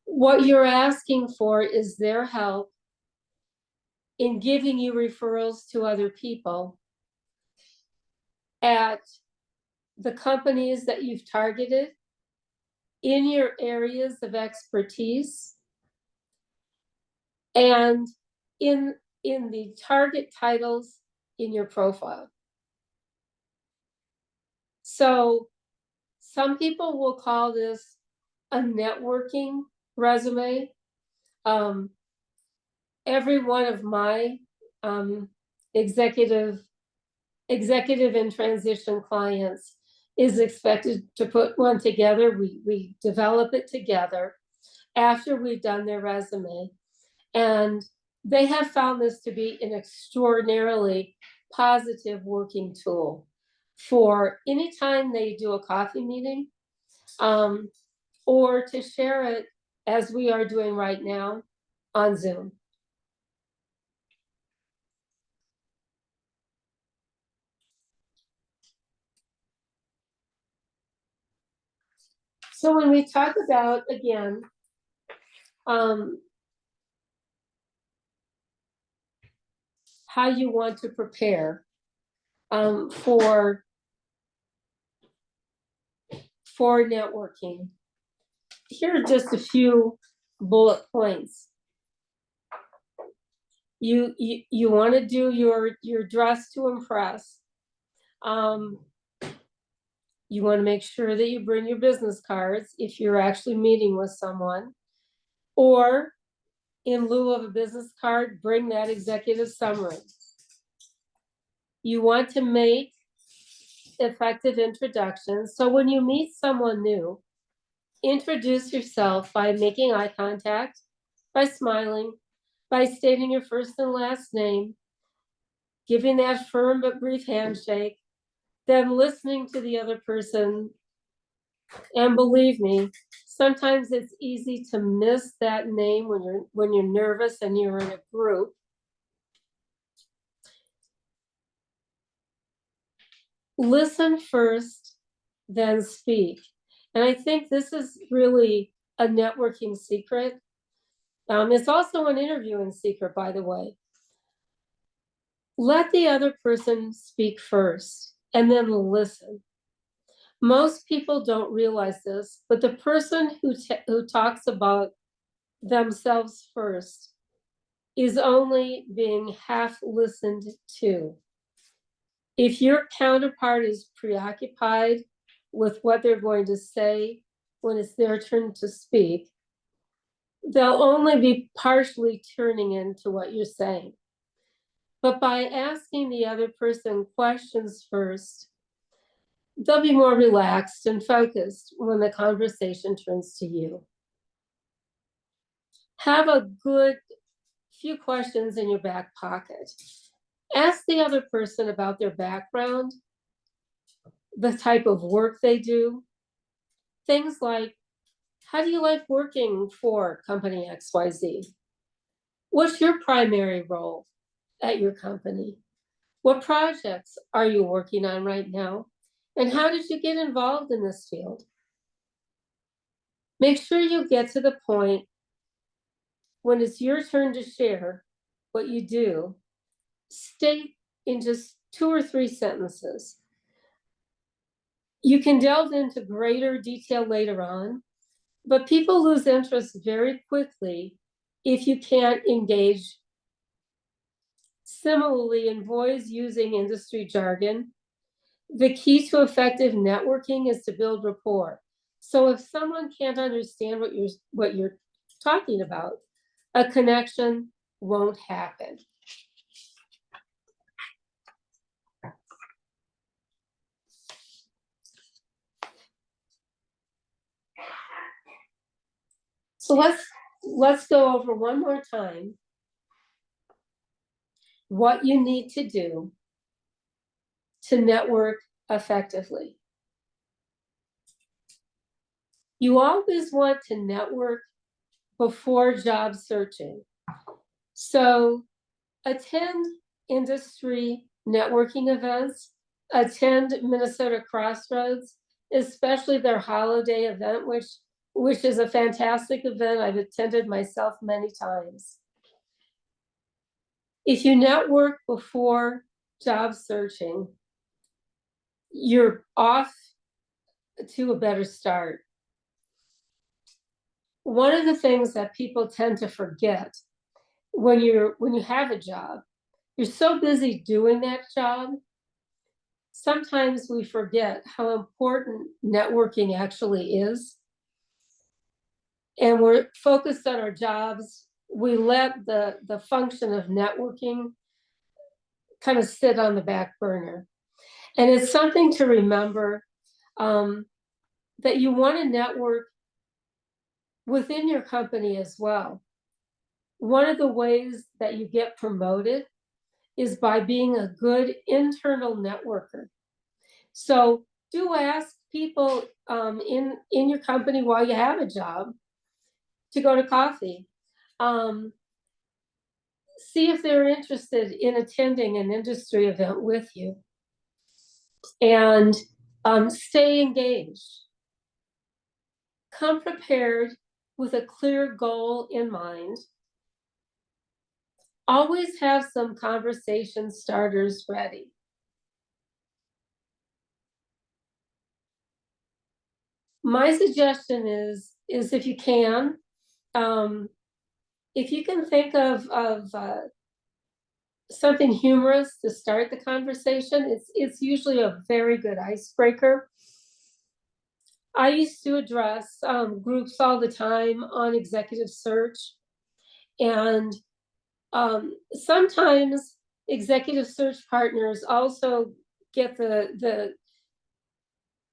Speaker 4: what you're asking for is their help in giving you referrals to other people at the companies that you've targeted in your areas of expertise and in the target titles in your profile. So some people will call this a networking resume. Every one of my executive in transition clients is expected to put one together. We develop it together after we've done their resume. And they have found this to be an extraordinarily positive working tool for anytime they do a coffee meeting, or to share it as we are doing right now on Zoom. So when we talk about, again, how you want to prepare for networking, here are just a few bullet points. You want to do your dress to impress. You want to make sure that you bring your business cards if you're actually meeting with someone, or in lieu of a business card, bring that executive summary. You want to make effective introductions. So when you meet someone new, introduce yourself by making eye contact, by smiling, by stating your first and last name, giving that firm but brief handshake, then listening to the other person. And believe me, sometimes it's easy to miss that name when you're nervous and you're in a group. Listen first, then speak. And I think this is really a networking secret. It's also an interviewing secret, by the way. Let the other person speak first and then listen. Most people don't realize this, but the person who talks about themselves first is only being half listened to. If your counterpart is preoccupied with what they're going to say when it's their turn to speak, they'll only be partially turning into what you're saying. But by asking the other person questions first, they'll be more relaxed and focused when the conversation turns to you. Have a good few questions in your back pocket. Ask the other person about their background, the type of work they do. Things like, how do you like working for company XYZ? What's your primary role at your company? What projects are you working on right now? And how did you get involved in this field? Make sure you get to the point when it's your turn to share what you do. State in just 2 or 3 sentences. You can delve into greater detail later on, but people lose interest very quickly if you can't engage. Similarly, avoid using industry jargon. The key to effective networking is to build rapport. So if someone can't understand what you're talking about, a connection won't happen. So let's go over one more time what you need to do to network effectively. You always want to network before job searching. So attend industry networking events, attend Minnesota Crossroads, especially their holiday event, which is a fantastic event I've attended myself many times. If you network before job searching, you're off to a better start. One of the things that people tend to forget when you have a job, you're so busy doing that job, sometimes we forget how important networking actually is. And we're focused on our jobs. We let the function of networking kind of sit on the back burner. And it's something to remember that you want to network within your company as well. One of the ways that you get promoted is by being a good internal networker. So do ask people in your company while you have a job to go to coffee. See if they're interested in attending an industry event with you. And stay engaged. Come prepared with a clear goal in mind. Always have some conversation starters ready. My suggestion is is if you can think of something humorous to start the conversation, it's usually a very good icebreaker. I used to address groups all the time on executive search, and sometimes executive search partners also get the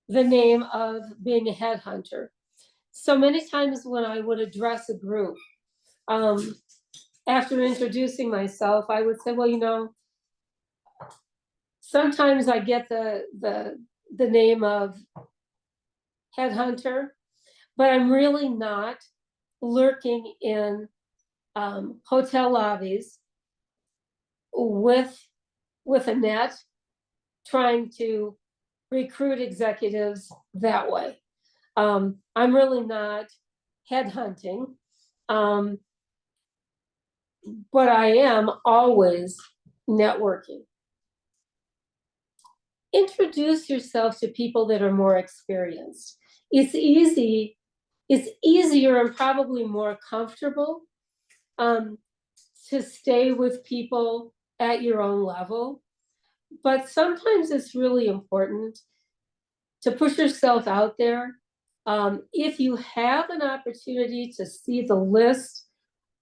Speaker 4: name of being a headhunter. So many times when I would address a group, after introducing myself, I would say, well, you know, sometimes I get the name of headhunter, but I'm really not lurking in hotel lobbies with a net trying to recruit executives that way. I'm really not headhunting, but I am always networking. Introduce yourself to people that are more experienced. It's easier and probably more comfortable to stay with people at your own level. But sometimes it's really important to push yourself out there. If you have an opportunity to see the list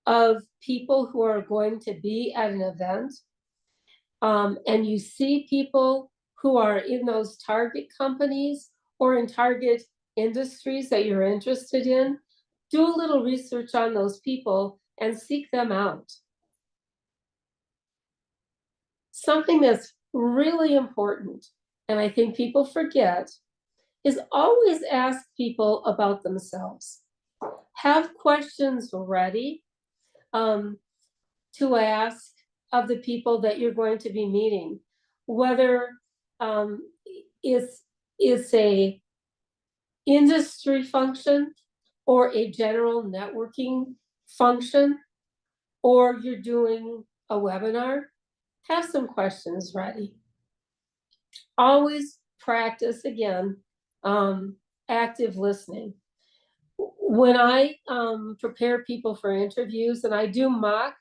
Speaker 4: of people who are going to be at an event, and you see people who are in those target companies or in target industries that you're interested in, do a little research on those people and seek them out. Something that's really important, and I think people forget, is always ask people about themselves. Have questions ready to ask of the people that you're going to be meeting, whether it's a industry function or a general networking function, or you're doing a webinar. Have some questions ready. Always practice, again, active listening. When I prepare people for interviews, and I do mock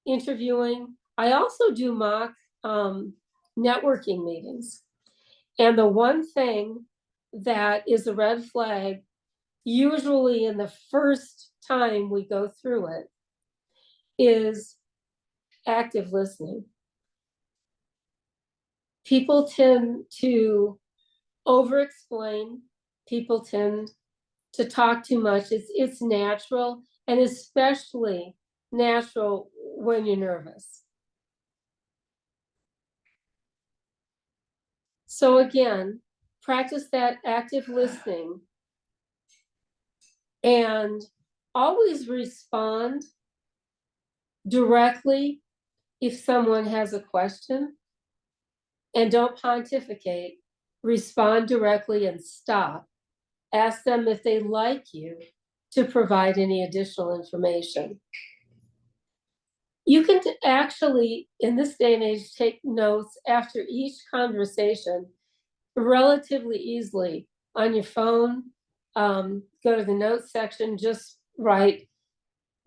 Speaker 4: interviewing, I also do mock networking meetings. And the one thing that is a red flag, usually in the first time we go through it, is active listening. People tend to over-explain. People tend to talk too much. It's natural, and especially natural when you're nervous. So again, practice that active listening and always respond directly if someone has a question, and don't pontificate. Respond directly and stop. Ask them if they'd like you to provide any additional information. You can actually, in this day and age, take notes after each conversation relatively easily on your phone. Go to the notes section, just write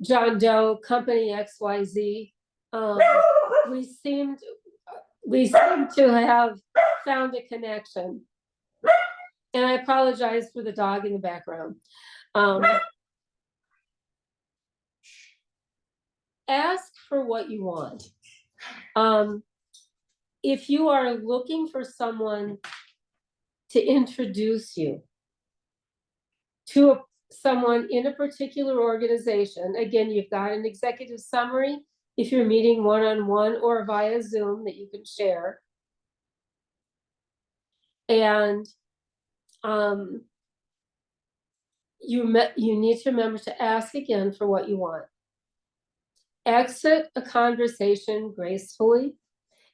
Speaker 4: John Doe, Company XYZ. We seem to have found a connection. And I apologize for the dog in the background. Ask for what you want. If you are looking for someone to introduce you to someone in a particular organization, again, you've got an executive summary if you're meeting one-on-one or via Zoom that you can share. And you need to remember to ask again for what you want. Exit a conversation gracefully.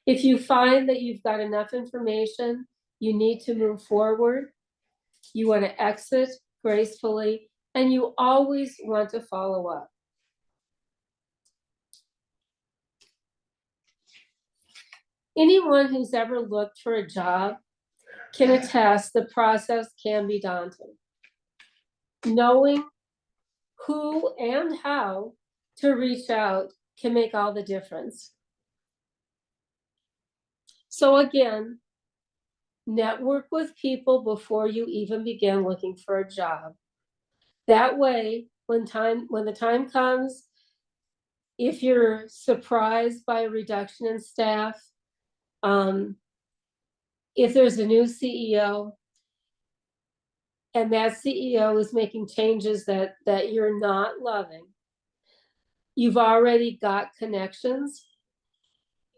Speaker 4: If you find that you've got enough information, you need to move forward. You want to exit gracefully, and you always want to follow up. Anyone who's ever looked for a job can attest the process can be daunting. knowing who and how to reach out can make all the difference. So again, network with people before you even begin looking for a job. That way, when the time comes, if you're surprised by a reduction in staff, if there's a new CEO and that CEO is making changes that you're not loving, you've already got connections.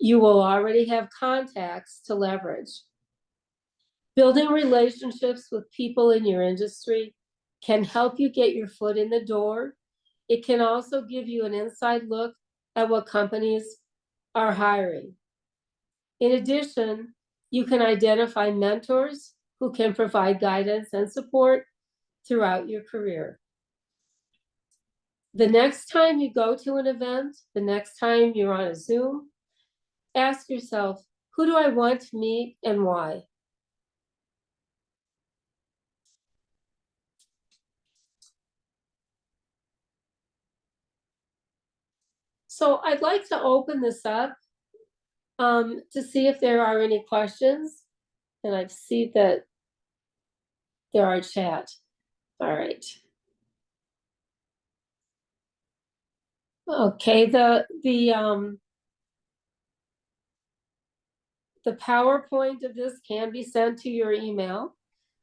Speaker 4: You will already have contacts to leverage. Building relationships with people in your industry can help you get your foot in the door. It can also give you an inside look at what companies are hiring. In addition, you can identify mentors who can provide guidance and support throughout your career. The next time you go to an event, the next time you're on a Zoom, ask yourself, who do I want to meet and why? So I'd like to open this up to see if there are any questions. And I see that there are chat. All right. Okay, the PowerPoint of this can be sent to your email.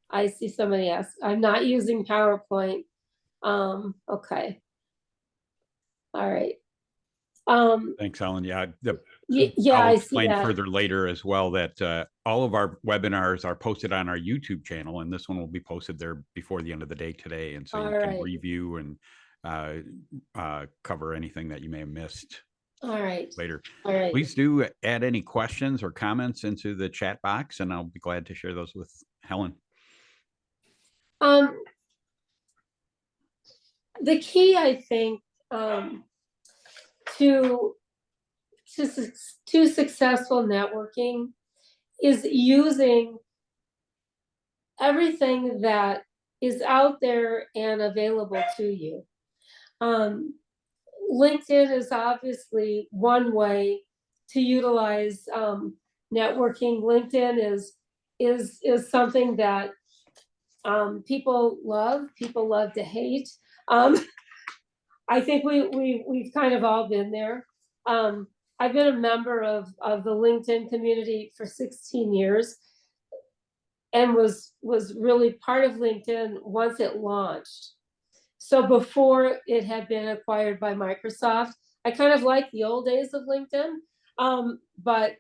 Speaker 4: I see somebody ask. I'm not using PowerPoint. Okay. All right.
Speaker 1: Thanks, Ellen. Yeah,
Speaker 4: yeah,
Speaker 1: I'll
Speaker 4: I see
Speaker 1: explain
Speaker 4: that.
Speaker 1: further later as well that all of our webinars are posted on our YouTube channel, and this one will be posted there before the end of the day today. And so
Speaker 4: All
Speaker 1: you can
Speaker 4: right.
Speaker 1: review and cover anything that you may have missed
Speaker 4: All right.
Speaker 1: later.
Speaker 4: All right.
Speaker 1: Please do add any questions or comments into the chat box, and I'll be glad to share those with Helen.
Speaker 4: The key, I think, to successful networking is using everything that is out there and available to you. LinkedIn is obviously one way to utilize networking. LinkedIn is something that people love to hate. I think we've kind of all been there. I've been a member of the LinkedIn community for 16 years and was really part of LinkedIn once it launched. So before it had been acquired by Microsoft, I kind of liked the old days of LinkedIn. But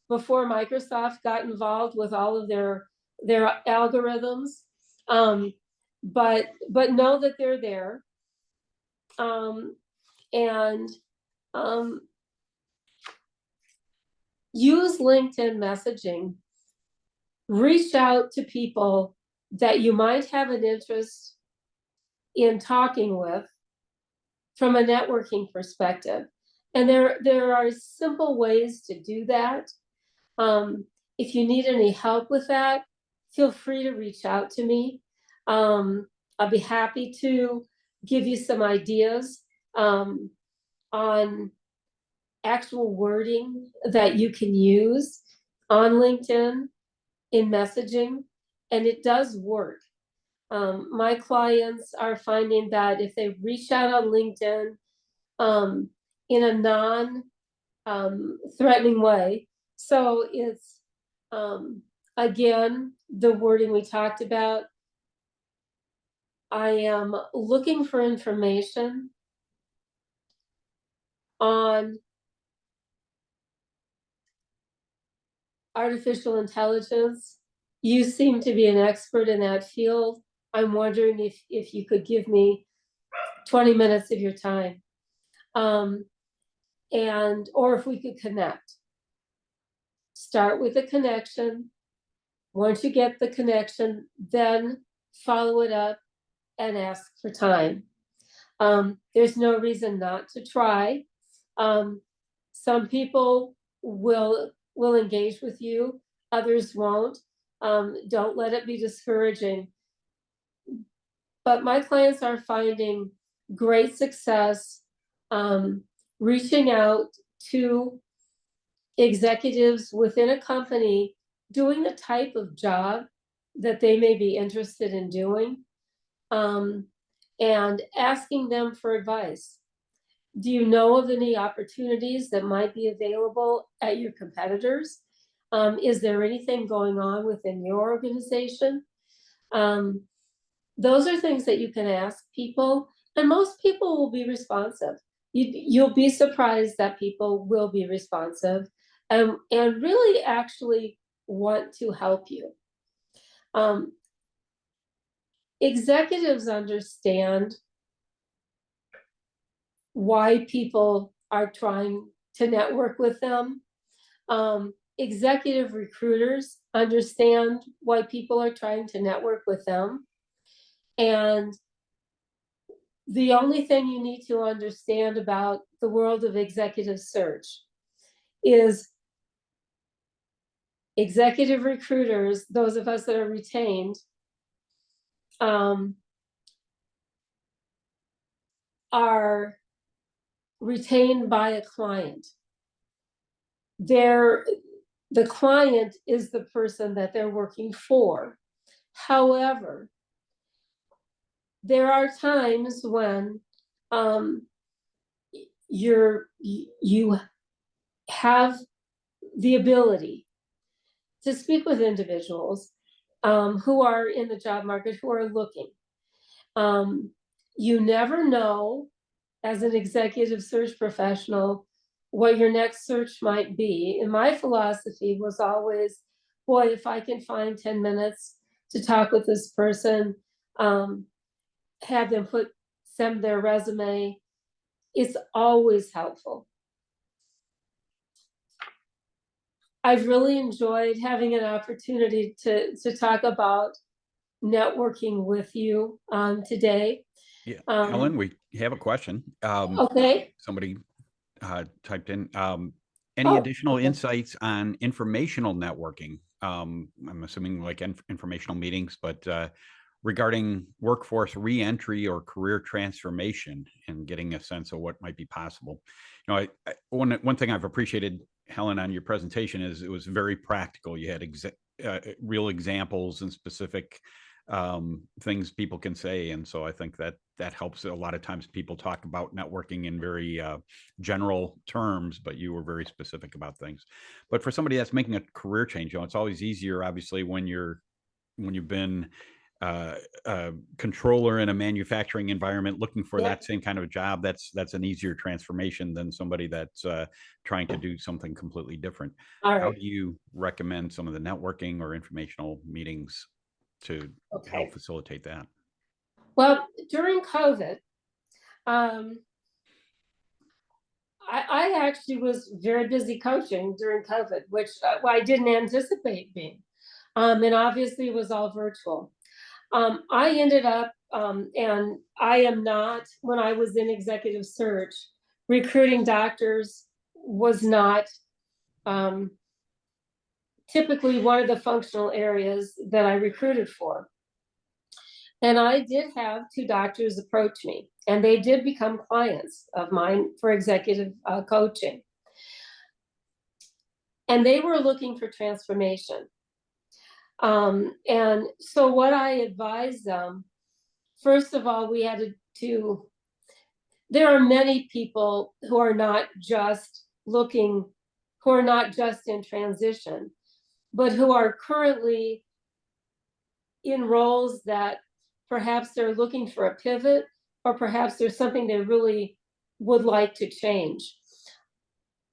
Speaker 4: before Microsoft got involved with all of their algorithms, but know that they're there. Use LinkedIn messaging. Reach out to people that you might have an interest in talking with from a networking perspective. And there are simple ways to do that. If you need any help with that, feel free to reach out to me. I'll be happy to give you some ideas on actual wording that you can use on LinkedIn in messaging, and it does work. My clients are finding that if they reach out on LinkedIn in a non-threatening way, so it's, again, the wording we talked about, I am looking for information on artificial intelligence. You seem to be an expert in that field. I'm wondering if you could give me 20 minutes of your time, or if we could connect. Start with a connection. Once you get the connection, then follow it up and ask for time. There's no reason not to try. Some people will engage with you, others won't. Don't let it be discouraging. but my clients are finding great success reaching out to executives within a company doing the type of job that they may be interested in doing, and asking them for advice. Do you know of any opportunities that might be available at your competitors? Is there anything going on within your organization? Those are things that you can ask people, and most people will be responsive. You'll be surprised that people will be responsive and really actually want to help you. Executives understand why people are trying to network with them. Executive recruiters understand why people are trying to network with them. And the only thing you need to understand about the world of executive search is executive recruiters, those of us that are retained, are retained by a client. The client is the person that they're working for. However, there are times when you have the ability to speak with individuals who are in the job market, who are looking. You never know, as an executive search professional, what your next search might be. And my philosophy was always, boy, if I can find 10 minutes to talk with this person, have them send their resume, it's always helpful. I've really enjoyed having an opportunity to talk about networking with you today.
Speaker 1: Yeah, Helen, we have a question.
Speaker 4: Okay.
Speaker 1: Somebody typed in, any additional insights on informational networking? I'm assuming like informational meetings, but regarding workforce reentry or career transformation and getting a sense of what might be possible. You know, one thing I've appreciated, Helen, on your presentation is it was very practical. You had real examples and specific things people can say. And so I think that helps. A lot of times people talk about networking in very general terms, but you were very specific about things. But for somebody that's making a career change, you know, it's always easier, obviously, when you've been a controller in a manufacturing environment looking for that same kind of job. That's an easier transformation than somebody that's trying to do something completely different. How do you recommend some of the networking or informational meetings to help facilitate that?
Speaker 4: Well, during COVID, I actually was very busy coaching during COVID, which I didn't anticipate being. And obviously it was all virtual. I ended up, and I am not, when I was in executive search, recruiting doctors was not typically one of the functional areas that I recruited for. And I did have 2 doctors approach me, and they did become clients of mine for executive coaching. And they were looking for transformation. And so what I advised them, first of all, we had to there are many people who are not just looking, who are not just in transition, but who are currently in roles that perhaps they're looking for a pivot, or perhaps there's something they really would like to change.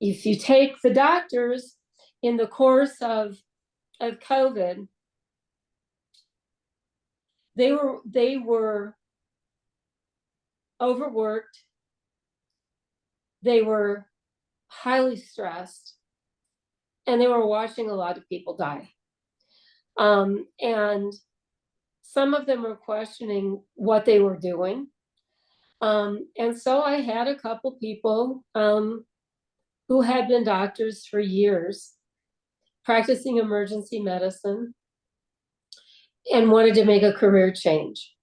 Speaker 4: If you take the doctors in the course of COVID, they were overworked, they were highly stressed, and they were watching a lot of people die. And some of them were questioning what they were doing. And so I had a couple people who had been doctors for years, practicing emergency medicine, and wanted to make a career change.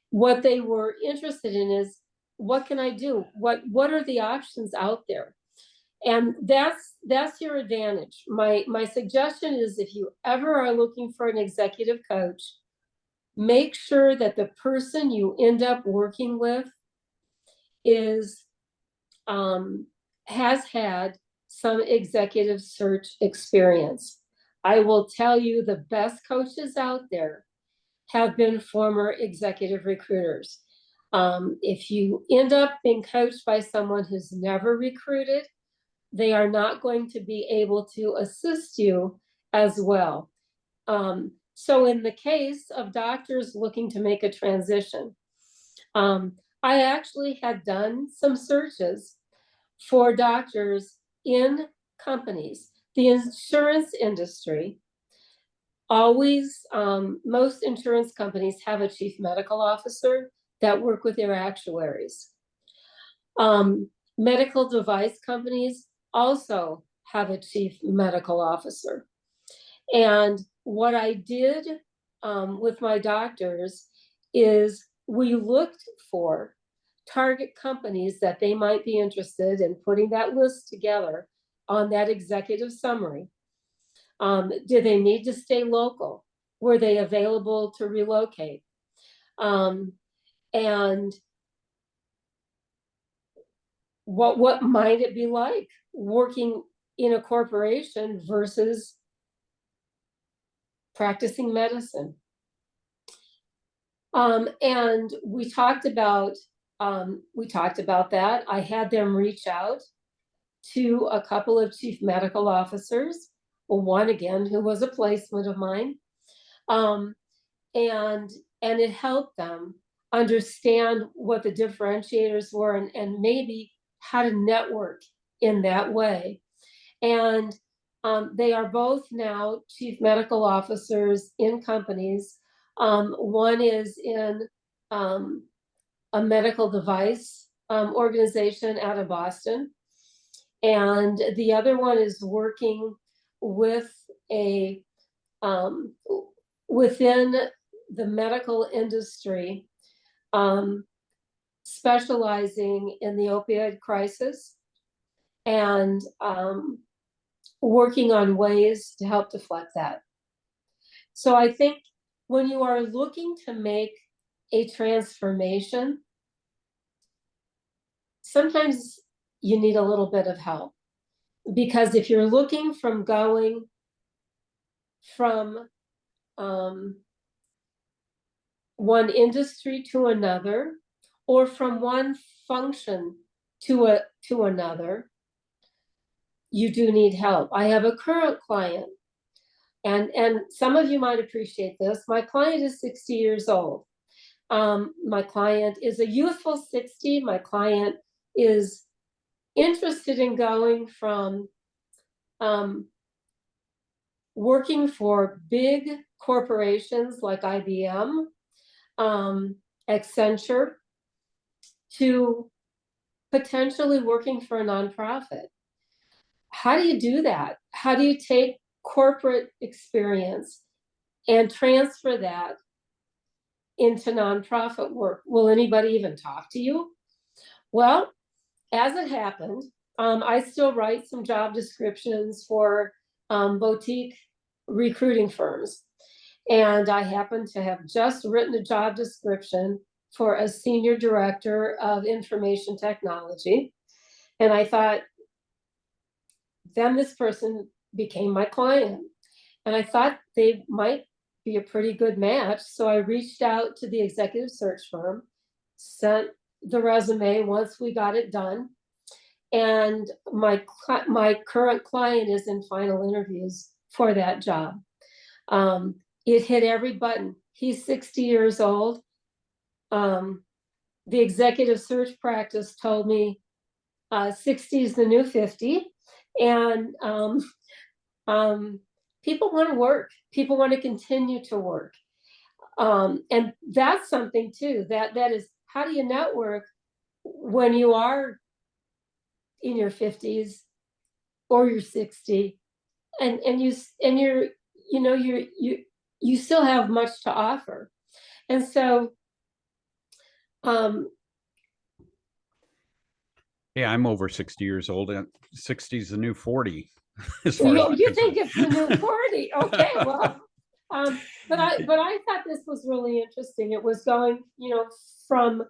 Speaker 4: what they were interested in is, what can I do? What are the options out there? And that's your advantage. My suggestion is, if you ever are looking for an executive coach, make sure that the person you end up working with is has had some executive search experience. I will tell you, the best coaches out there have been former executive recruiters. If you end up being coached by someone who's never recruited, they are not going to be able to assist you as well. So in the case of doctors looking to make a transition, I actually had done some searches for doctors in companies. The insurance industry, always, most insurance companies have a chief medical officer that work with their actuaries. Medical device companies also have a chief medical officer. And what I did with my doctors is, we looked for target companies that they might be interested in putting that list together on that executive summary. Did they need to stay local? Were they available to relocate? And what might it be like working in a corporation versus practicing medicine? And we talked about that. I had them reach out to a couple of chief medical officers, one again who was a placement of mine, and it helped them understand what the differentiators were, and maybe how to network in that way. And they are both now chief medical officers in companies. One is in a medical device organization out of Boston, and the other one is working with a within the medical industry, specializing in the opioid crisis, and working on ways to help deflect that. So I think when you are looking to make a transformation, sometimes you need a little bit of help. Because if you're looking from going from one industry to another, or from one function to another, you do need help. I have a current client, and some of you might appreciate this. My client is 60 years old. My client is a youthful 60. My client is interested in going from working for big corporations like IBM, Accenture, to potentially working for a nonprofit. How do you do that? How do you take corporate experience and transfer that into nonprofit work? Will anybody even talk to you? Well, as it happened, I still write some job descriptions for boutique recruiting firms. And I happen to have just written a job description for a senior director of information technology. And I thought, then this person became my client. And I thought they might be a pretty good match. So I reached out to the executive search firm, sent the resume once we got it done. And my current client is in final interviews for that job. It hit every button. He's 60 years old. The executive search practice told me 60 is the new 50. And people want to work. People want to continue to work. And that's something too, that is, how do you network when you are in your 50s or you're 60, and you're you still have much to offer. And so
Speaker 1: Yeah, I'm over 60 years old, and 60 is the new 40. As far as
Speaker 4: You,
Speaker 1: I'm
Speaker 4: you think
Speaker 1: concerned.
Speaker 4: it's the new 40? Okay, well, but I thought this was really interesting. It was going, from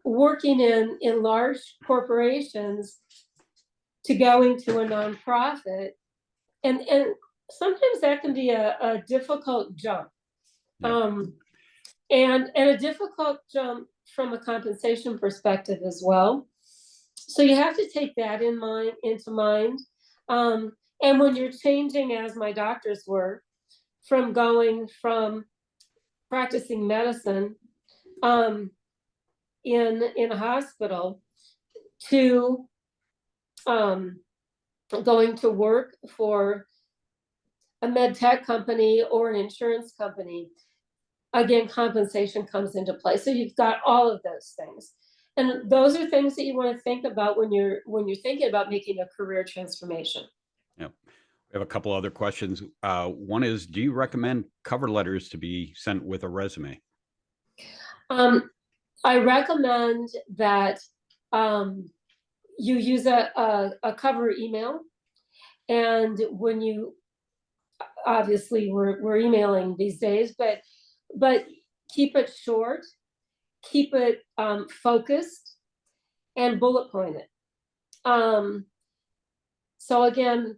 Speaker 4: working in large corporations to going to a nonprofit, and sometimes that can be a difficult jump.
Speaker 1: Yeah.
Speaker 4: And a difficult jump from a compensation perspective as well. So you have to take that into mind. And when you're changing, as my doctors were, from going from practicing medicine in a hospital to going to work for a med tech company or an insurance company, again, compensation comes into play. So you've got all of those things. And those are things that you want to think about when you're thinking about making a career transformation.
Speaker 1: Yeah. We have a couple other questions. One is, do you recommend cover letters to be sent with a resume?
Speaker 4: I recommend that you use a cover email. And when you, obviously we're emailing these days, but keep it short, keep it focused, and bullet pointed. So again,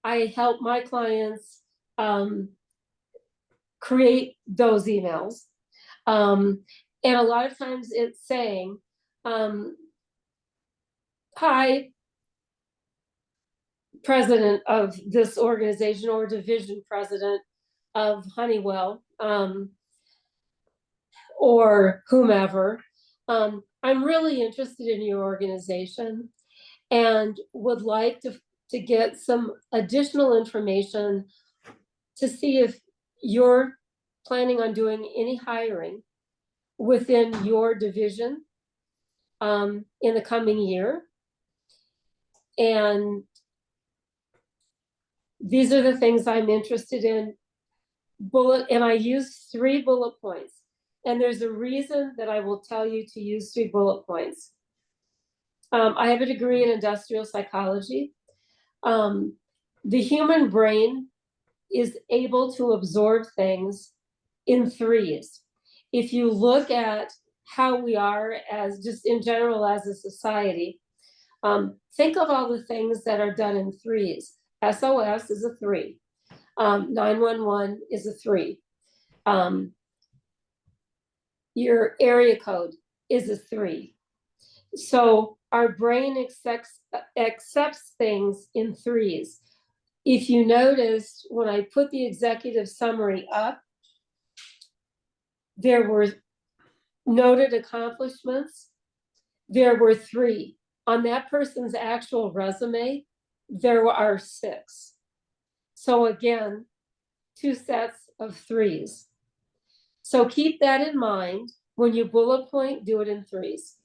Speaker 4: I help my clients create those emails. And a lot of times it's saying, hi, president of this organization, or division president of Honeywell, or whomever. I'm really interested in your organization and would like to get some additional information to see if you're planning on doing any hiring within your division in the coming year. And these are the things I'm interested in. And I use 3 bullet points. And there's a reason that I will tell you to use 3 bullet points. I have a degree in industrial psychology. The human brain is able to absorb things in threes. If you look at how we are as just in general as a society, think of all the things that are done in threes. SOS is a 3. 911 is a 3. Your area code is a 3. So our brain accepts things in threes. If you noticed, when I put the executive summary up, there were noted accomplishments. There were 3. On that person's actual resume, there are 6. So again, 2 sets of 3s. So keep that in mind. When you bullet point, do it in 3s.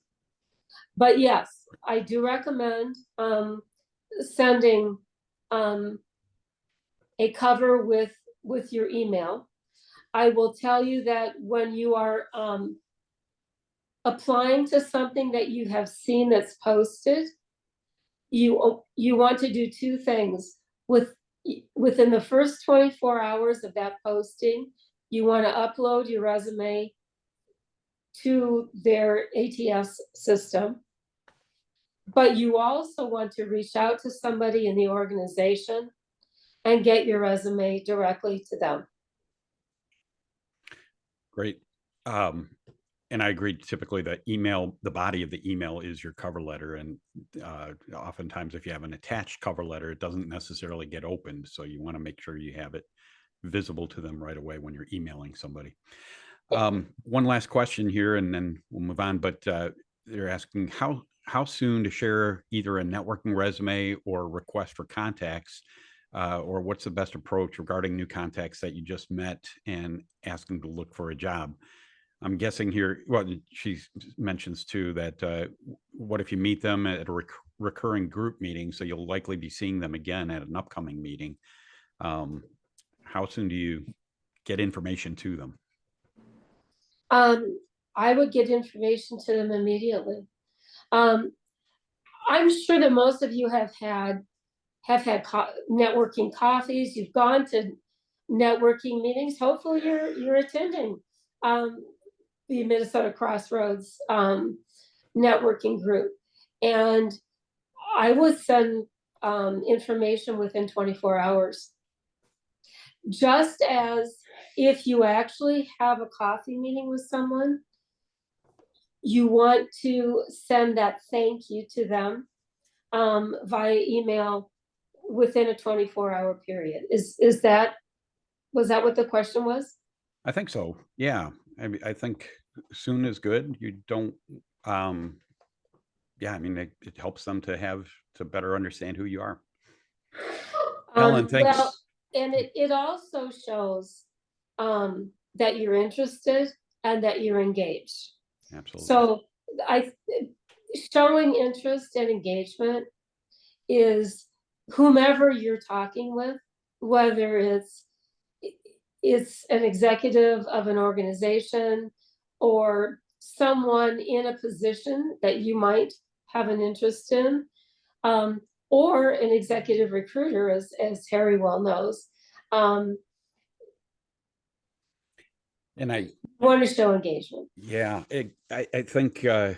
Speaker 4: But yes, I do recommend sending a cover with your email. I will tell you that when you are applying to something that you have seen that's posted, you want to do 2 things. Within the first 24 hours of that posting, you want to upload your resume to their ATS system. But you also want to reach out to somebody in the organization and get your resume directly to them.
Speaker 1: Great. And I agree, typically the body of the email is your cover letter. And oftentimes if you have an attached cover letter, it doesn't necessarily get opened. So you want to make sure you have it visible to them right away when you're emailing somebody. One last question here, and then we'll move on. But they're asking how soon to share either a networking resume or request for contacts, or what's the best approach regarding new contacts that you just met and asking to look for a job. I'm guessing here, well, she mentions too that what if you meet them at a recurring group meeting, so you'll likely be seeing them again at an upcoming meeting. How soon do you get information to them?
Speaker 4: I would get information to them immediately. I'm sure that most of you have had networking coffees. You've gone to networking meetings. Hopefully, you're attending the Minnesota Crossroads networking group, and I would send information within 24 hours. Just as if you actually have a coffee meeting with someone, you want to send that thank you to them via email within a 24-hour period. Was that what the question was?
Speaker 1: I think so. Yeah. I mean, I think soon is good. You don't, yeah, I mean, it helps them to better understand who you are. Helen, thanks.
Speaker 4: Well, and it also shows that you're interested and that you're engaged.
Speaker 1: Absolutely.
Speaker 4: So showing interest and engagement is whomever you're talking with, whether it's an executive of an organization or someone in a position that you might have an interest in, or an executive recruiter, as Harry well knows.
Speaker 1: And I
Speaker 4: want to show engagement.
Speaker 1: Yeah, I think I've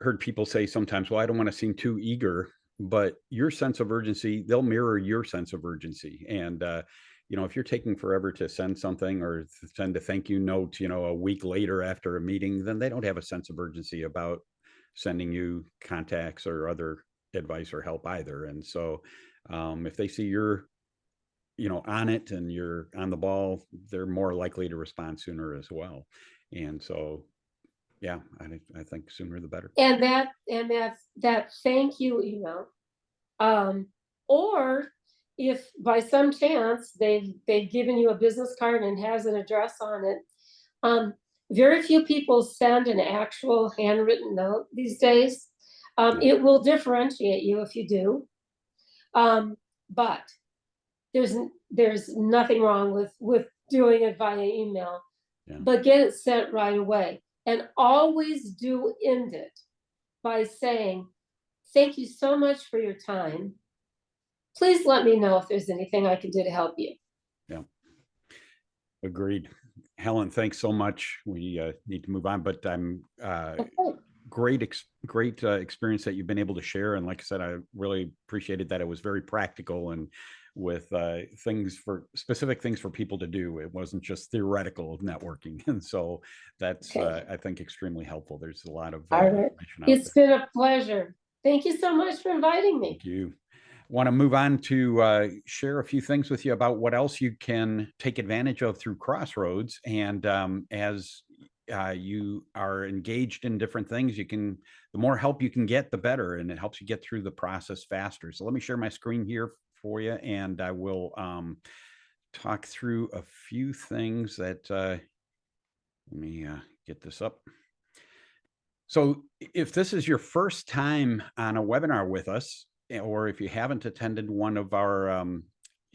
Speaker 1: heard people say sometimes, well, I don't want to seem too eager, but your sense of urgency, they'll mirror your sense of urgency. And, you know, if you're taking forever to send something or send a thank you note, you know, a week later after a meeting, then they don't have a sense of urgency about sending you contacts or other advice or help either. And so if they see you're, you know, on it and you're on the ball, they're more likely to respond sooner as well. And so, yeah, I think sooner the better.
Speaker 4: And that thank you email, or if by some chance they've given you a business card and has an address on it, very few people send an actual handwritten note these days. It will differentiate you if you do, but there's nothing wrong with doing it via email, but get it sent right away. And always do end it by saying, thank you so much for your time. Please let me know if there's anything I can do to help you.
Speaker 1: Yeah. Agreed. Helen, thanks so much. We need to move on, but I'm great experience that you've been able to share. And like I said, I really appreciated that. It was very practical and with specific things for people to do. It wasn't just theoretical networking. And so that's, I think, extremely helpful. There's a lot of information out there.
Speaker 4: It's been a pleasure. Thank you so much for inviting me.
Speaker 1: Thank you. Want to move on to share a few things with you about what else you can take advantage of through Crossroads. And as you are engaged in different things, the more help you can get, the better, and it helps you get through the process faster. So let me share my screen here for you, and I will talk through a few things that, let me get this up. So if this is your first time on a webinar with us, or if you haven't attended one of our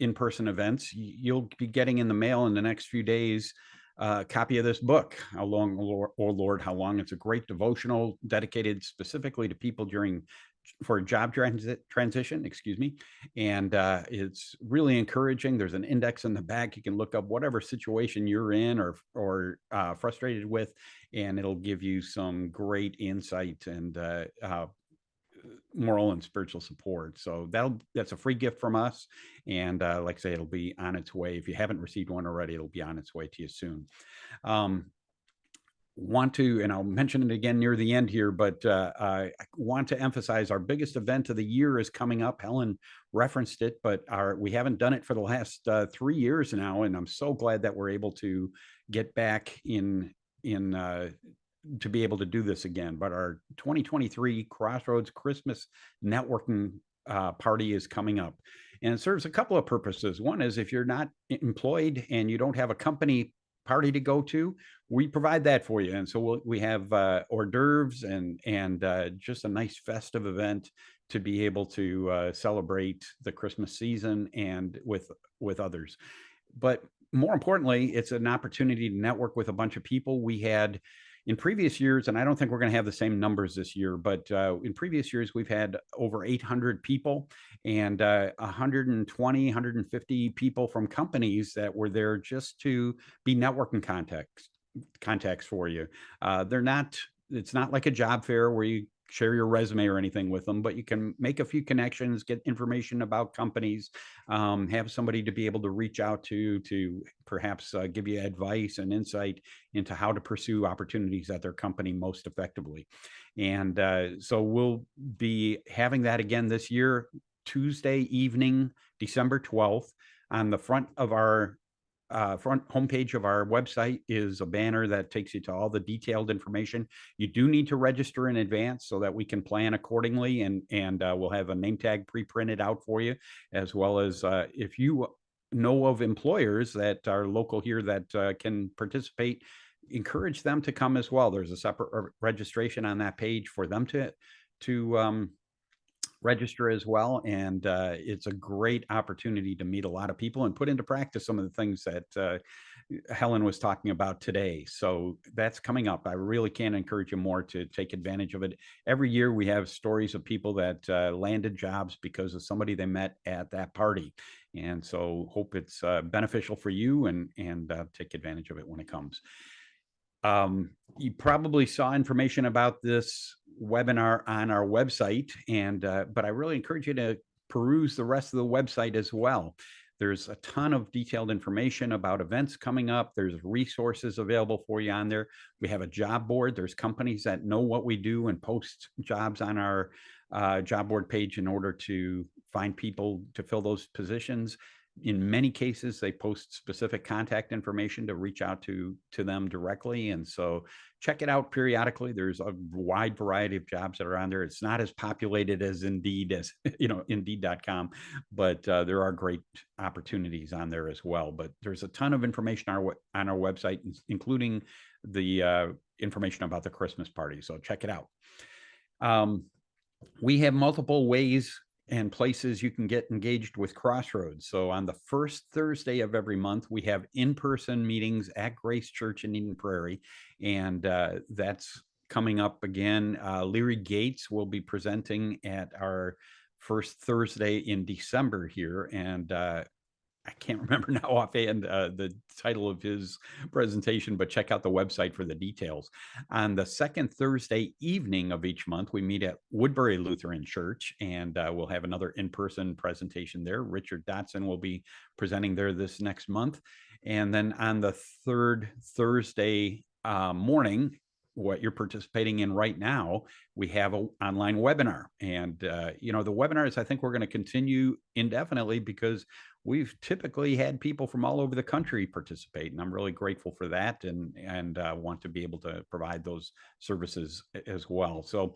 Speaker 1: in-person events, you'll be getting in the mail in the next few days a copy of this book, How Long, O Lord, How Long? It's a great devotional dedicated specifically to people for job transition, excuse me. And it's really encouraging. There's an index in the back. You can look up whatever situation you're in or frustrated with, and it'll give you some great insight and moral and spiritual support. So that's a free gift from us. And like I say, it'll be on its way. If you haven't received one already, it'll be on its way to you soon. And I'll mention it again near the end here, but I want to emphasize our biggest event of the year is coming up. Helen referenced it, but we haven't done it for the last 3 years now. And I'm so glad that we're able to get back to be able to do this again. But our 2023 Crossroads Christmas networking party is coming up, and it serves a couple of purposes. One is if you're not employed and you don't have a company party to go to, we provide that for you. And so we have hors d'oeuvres and just a nice festive event to be able to celebrate the Christmas season and with others. But more importantly, it's an opportunity to network with a bunch of people. We had in previous years, and I don't think we're going to have the same numbers this year, but in previous years, we've had over 800 people and 120, 150 people from companies that were there just to be networking contacts for you. It's not like a job fair where you share your resume or anything with them, but you can make a few connections, get information about companies, have somebody to be able to reach out to perhaps give you advice and insight into how to pursue opportunities at their company most effectively. And so we'll be having that again this year, Tuesday evening, December 12th. On the front of our front homepage of our website is a banner that takes you to all the detailed information. You do need to register in advance so that we can plan accordingly, and we'll have a name tag pre-printed out for you, as well as if you know of employers that are local here that can participate, encourage them to come as well. There's a separate registration on that page for them to register as well. And it's a great opportunity to meet a lot of people and put into practice some of the things that Helen was talking about today. So that's coming up. I really can't encourage you more to take advantage of it. Every year we have stories of people that landed jobs because of somebody they met at that party. And so hope it's beneficial for you, and take advantage of it when it comes. You probably saw information about this webinar on our website, but I really encourage you to peruse the rest of the website as well. There's a ton of detailed information about events coming up. There's resources available for you on there. We have a job board. There's companies that know what we do and post jobs on our job board page in order to find people to fill those positions. In many cases, they post specific contact information to reach out to them directly. And so check it out periodically. There's a wide variety of jobs that are on there. It's not as populated as Indeed, as Indeed.com, but there are great opportunities on there as well. But there's a ton of information on our website, including the information about the Christmas party. So check it out. We have multiple ways and places you can get engaged with Crossroads. So on the first Thursday of every month, we have in-person meetings at Grace Church in Eden Prairie. And that's coming up again. Leary Gates will be presenting at our first Thursday in December here. And I can't remember now offhand the title of his presentation, but check out the website for the details. On the second Thursday evening of each month, we meet at Woodbury Lutheran Church, and we'll have another in-person presentation there. Richard Dotson will be presenting there this next month. And then on the third Thursday morning, what you're participating in right now, we have an online webinar. And, the webinars, I think we're going to continue indefinitely because we've typically had people from all over the country participate. And I'm really grateful for that, and want to be able to provide those services as well. So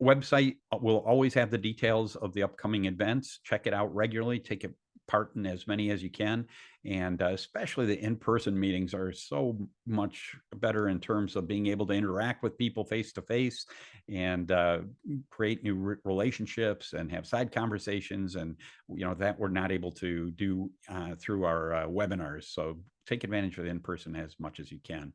Speaker 1: website will always have the details of the upcoming events. Check it out regularly. Take part in as many as you can. And especially the in-person meetings are so much better in terms of being able to interact with people face to face and create new relationships and have side conversations, and that we're not able to do through our webinars. So take advantage of the in-person as much as you can.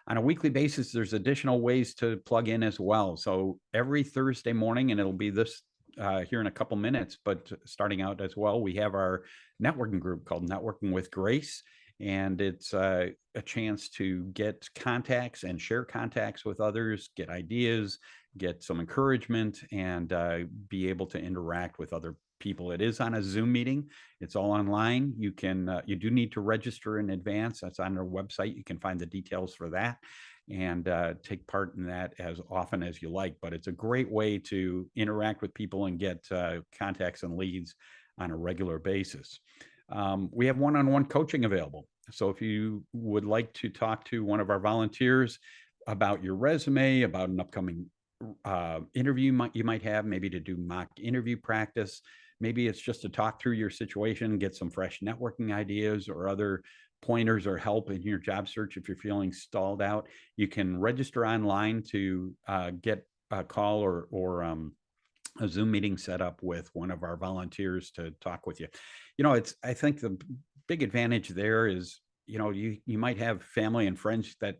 Speaker 1: On a weekly basis, there's additional ways to plug in as well. So every Thursday morning, and it'll be this here in a couple minutes, but starting out as well, we have our networking group called Networking with Grace. And it's a chance to get contacts and share contacts with others, get ideas, get some encouragement, and be able to interact with other people. It is on a Zoom meeting. It's all online. You do need to register in advance. That's on our website. You can find the details for that, and take part in that as often as you like. But it's a great way to interact with people and get contacts and leads on a regular basis. We have one-on-one coaching available. So if you would like to talk to one of our volunteers about your resume, about an upcoming interview you might have, maybe to do mock interview practice, maybe it's just to talk through your situation, get some fresh networking ideas or other pointers or help in your job search if you're feeling stalled out, you can register online to get a call or a Zoom meeting set up with one of our volunteers to talk with you. I think the big advantage there is, you might have family and friends that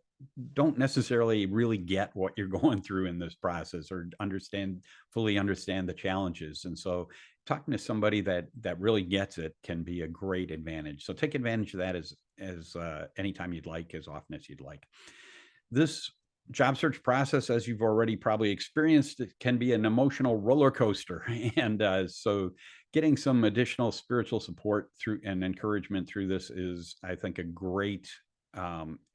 Speaker 1: don't necessarily really get what you're going through in this process or fully understand the challenges. And so talking to somebody that really gets it can be a great advantage. So take advantage of that as anytime you'd like, as often as you'd like. This job search process, as you've already probably experienced, it can be an emotional roller coaster. And so getting some additional spiritual support through and encouragement through this is, I think, a great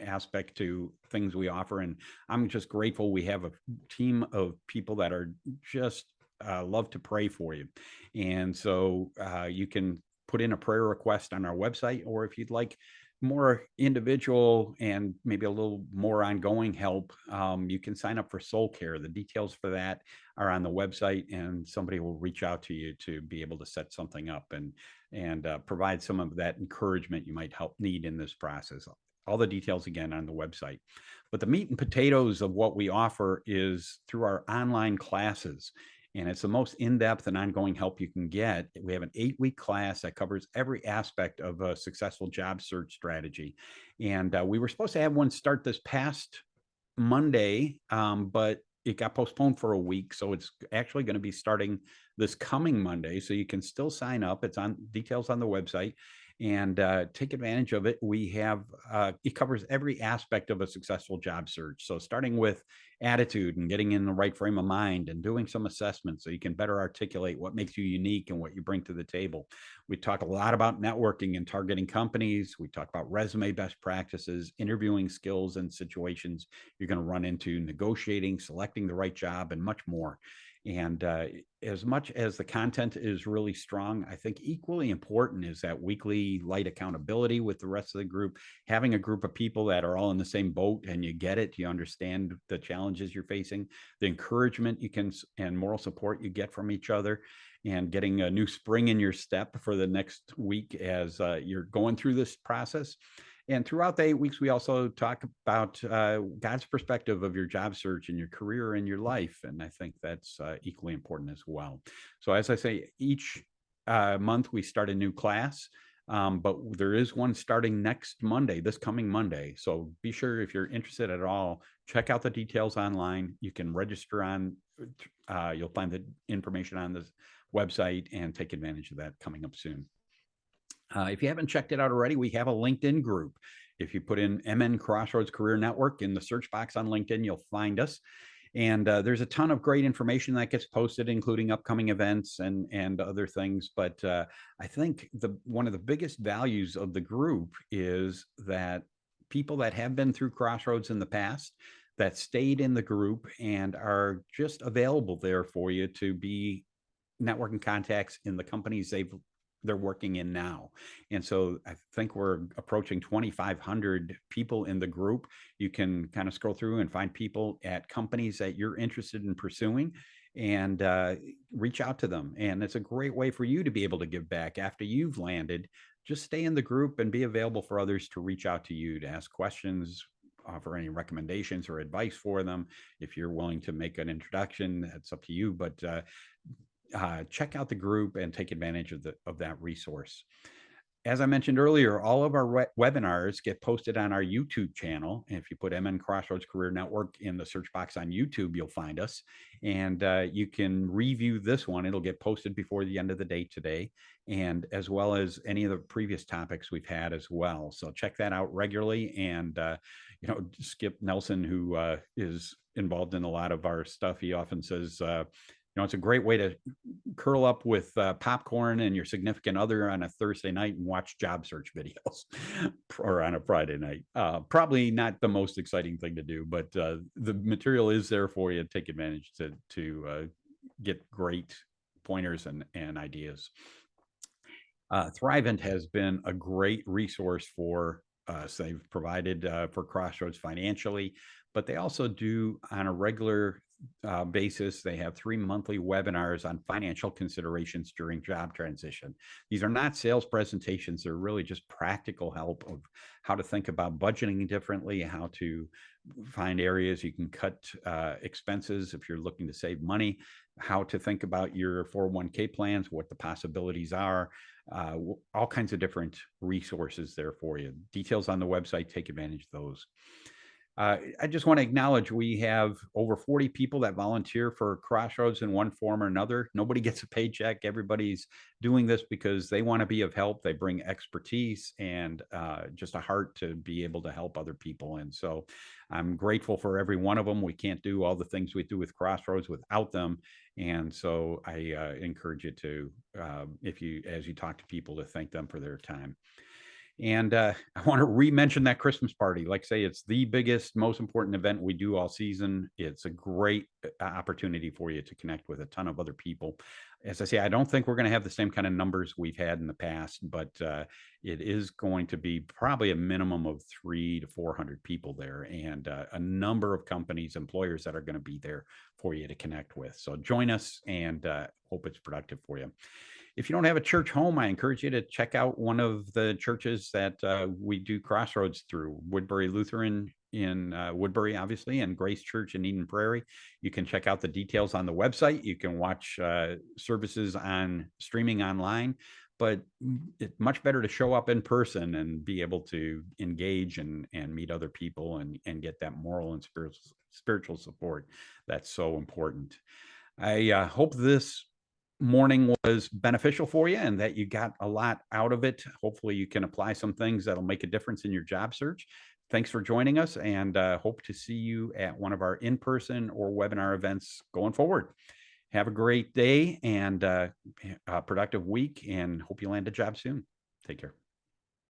Speaker 1: aspect to things we offer. And I'm just grateful we have a team of people that are just love to pray for you. And so you can put in a prayer request on our website, or if you'd like more individual and maybe a little more ongoing help, you can sign up for Soul Care. The details for that are on the website, and somebody will reach out to you to be able to set something up and provide some of that encouragement you might need in this process. All the details again on the website. But the meat and potatoes of what we offer is through our online classes. And it's the most in-depth and ongoing help you can get. We have an 8-week class that covers every aspect of a successful job search strategy. And we were supposed to have one start this past Monday, but it got postponed for a week. So it's actually going to be starting this coming Monday. So you can still sign up. It's on details on the website. And take advantage of it. We have, it covers every aspect of a successful job search. So starting with attitude and getting in the right frame of mind and doing some assessments so you can better articulate what makes you unique and what you bring to the table. We talk a lot about networking and targeting companies. We talk about resume best practices, interviewing skills and situations you're going to run into, negotiating, selecting the right job, and much more. And as much as the content is really strong, I think equally important is that weekly light accountability with the rest of the group, having a group of people that are all in the same boat and you get it, you understand the challenges you're facing, the encouragement you can and moral support you get from each other, and getting a new spring in your step for the next week as you're going through this process. And throughout the 8 weeks, we also talk about God's perspective of your job search and your career and your life. And I think that's equally important as well. So as I say, each month we start a new class, but there is one starting next Monday, this coming Monday. So be sure, if you're interested at all, check out the details online. You can register on, you'll find the information on the website and take advantage of that coming up soon. If you haven't checked it out already, we have a LinkedIn group. If you put in MN Crossroads Career Network in the search box on LinkedIn, you'll find us. And there's a ton of great information that gets posted, including upcoming events and other things. But I think one of the biggest values of the group is that people that have been through Crossroads in the past, that stayed in the group and are just available there for you to be networking contacts in the companies they're working in now. And so I think we're approaching 2,500 people in the group. You can kind of scroll through and find people at companies that you're interested in pursuing and reach out to them. And it's a great way for you to be able to give back after you've landed. Just stay in the group and be available for others to reach out to you, to ask questions, offer any recommendations or advice for them. If you're willing to make an introduction, that's up to you. But check out the group and take advantage of that resource. As I mentioned earlier, all of our webinars get posted on our YouTube channel. And if you put MN Crossroads Career Network in the search box on YouTube, you'll find us. And you can review this one. It'll get posted before the end of the day today, and as well as any of the previous topics we've had as well. So check that out regularly. And Skip Nelson, who is involved in a lot of our stuff, he often says, it's a great way to curl up with popcorn and your significant other on a Thursday night and watch job search videos, or on a Friday night. Probably not the most exciting thing to do, but the material is there for you to take advantage to get great pointers and ideas. Thrivent has been a great resource for us. They've provided for Crossroads financially, but they also do on a regular basis. They have 3 monthly webinars on financial considerations during job transition. These are not sales presentations. They're really just practical help of how to think about budgeting differently, how to find areas you can cut expenses if you're looking to save money, how to think about your 401k plans, what the possibilities are, all kinds of different resources there for you. Details on the website, take advantage of those. I just want to acknowledge we have over 40 people that volunteer for Crossroads in one form or another. Nobody gets a paycheck. Everybody's doing this because they want to be of help. They bring expertise and just a heart to be able to help other people. And so I'm grateful for every one of them. We can't do all the things we do with Crossroads without them. And so I encourage you to, as you talk to people, to thank them for their time. And I want to re-mention that Christmas party. Like I say, it's the biggest, most important event we do all season. It's a great opportunity for you to connect with a ton of other people. As I say, I don't think we're going to have the same kind of numbers we've had in the past, but it is going to be probably a minimum of 300 to 400 people there, and a number of companies, employers that are going to be there for you to connect with. So join us, and hope it's productive for you. If you don't have a church home, I encourage you to check out one of the churches that we do Crossroads through. Woodbury Lutheran in Woodbury, obviously, and Grace Church in Eden Prairie. You can check out the details on the website. You can watch services on streaming online, but it's much better to show up in person and be able to engage and meet other people and get that moral and spiritual support that's so important. I hope this morning was beneficial for you and that you got a lot out of it. Hopefully you can apply some things that'll make a difference in your job search. Thanks for joining us, and hope to see you at one of our in-person or webinar events going forward. Have a great day and a productive week, and hope you land a job soon. Take care.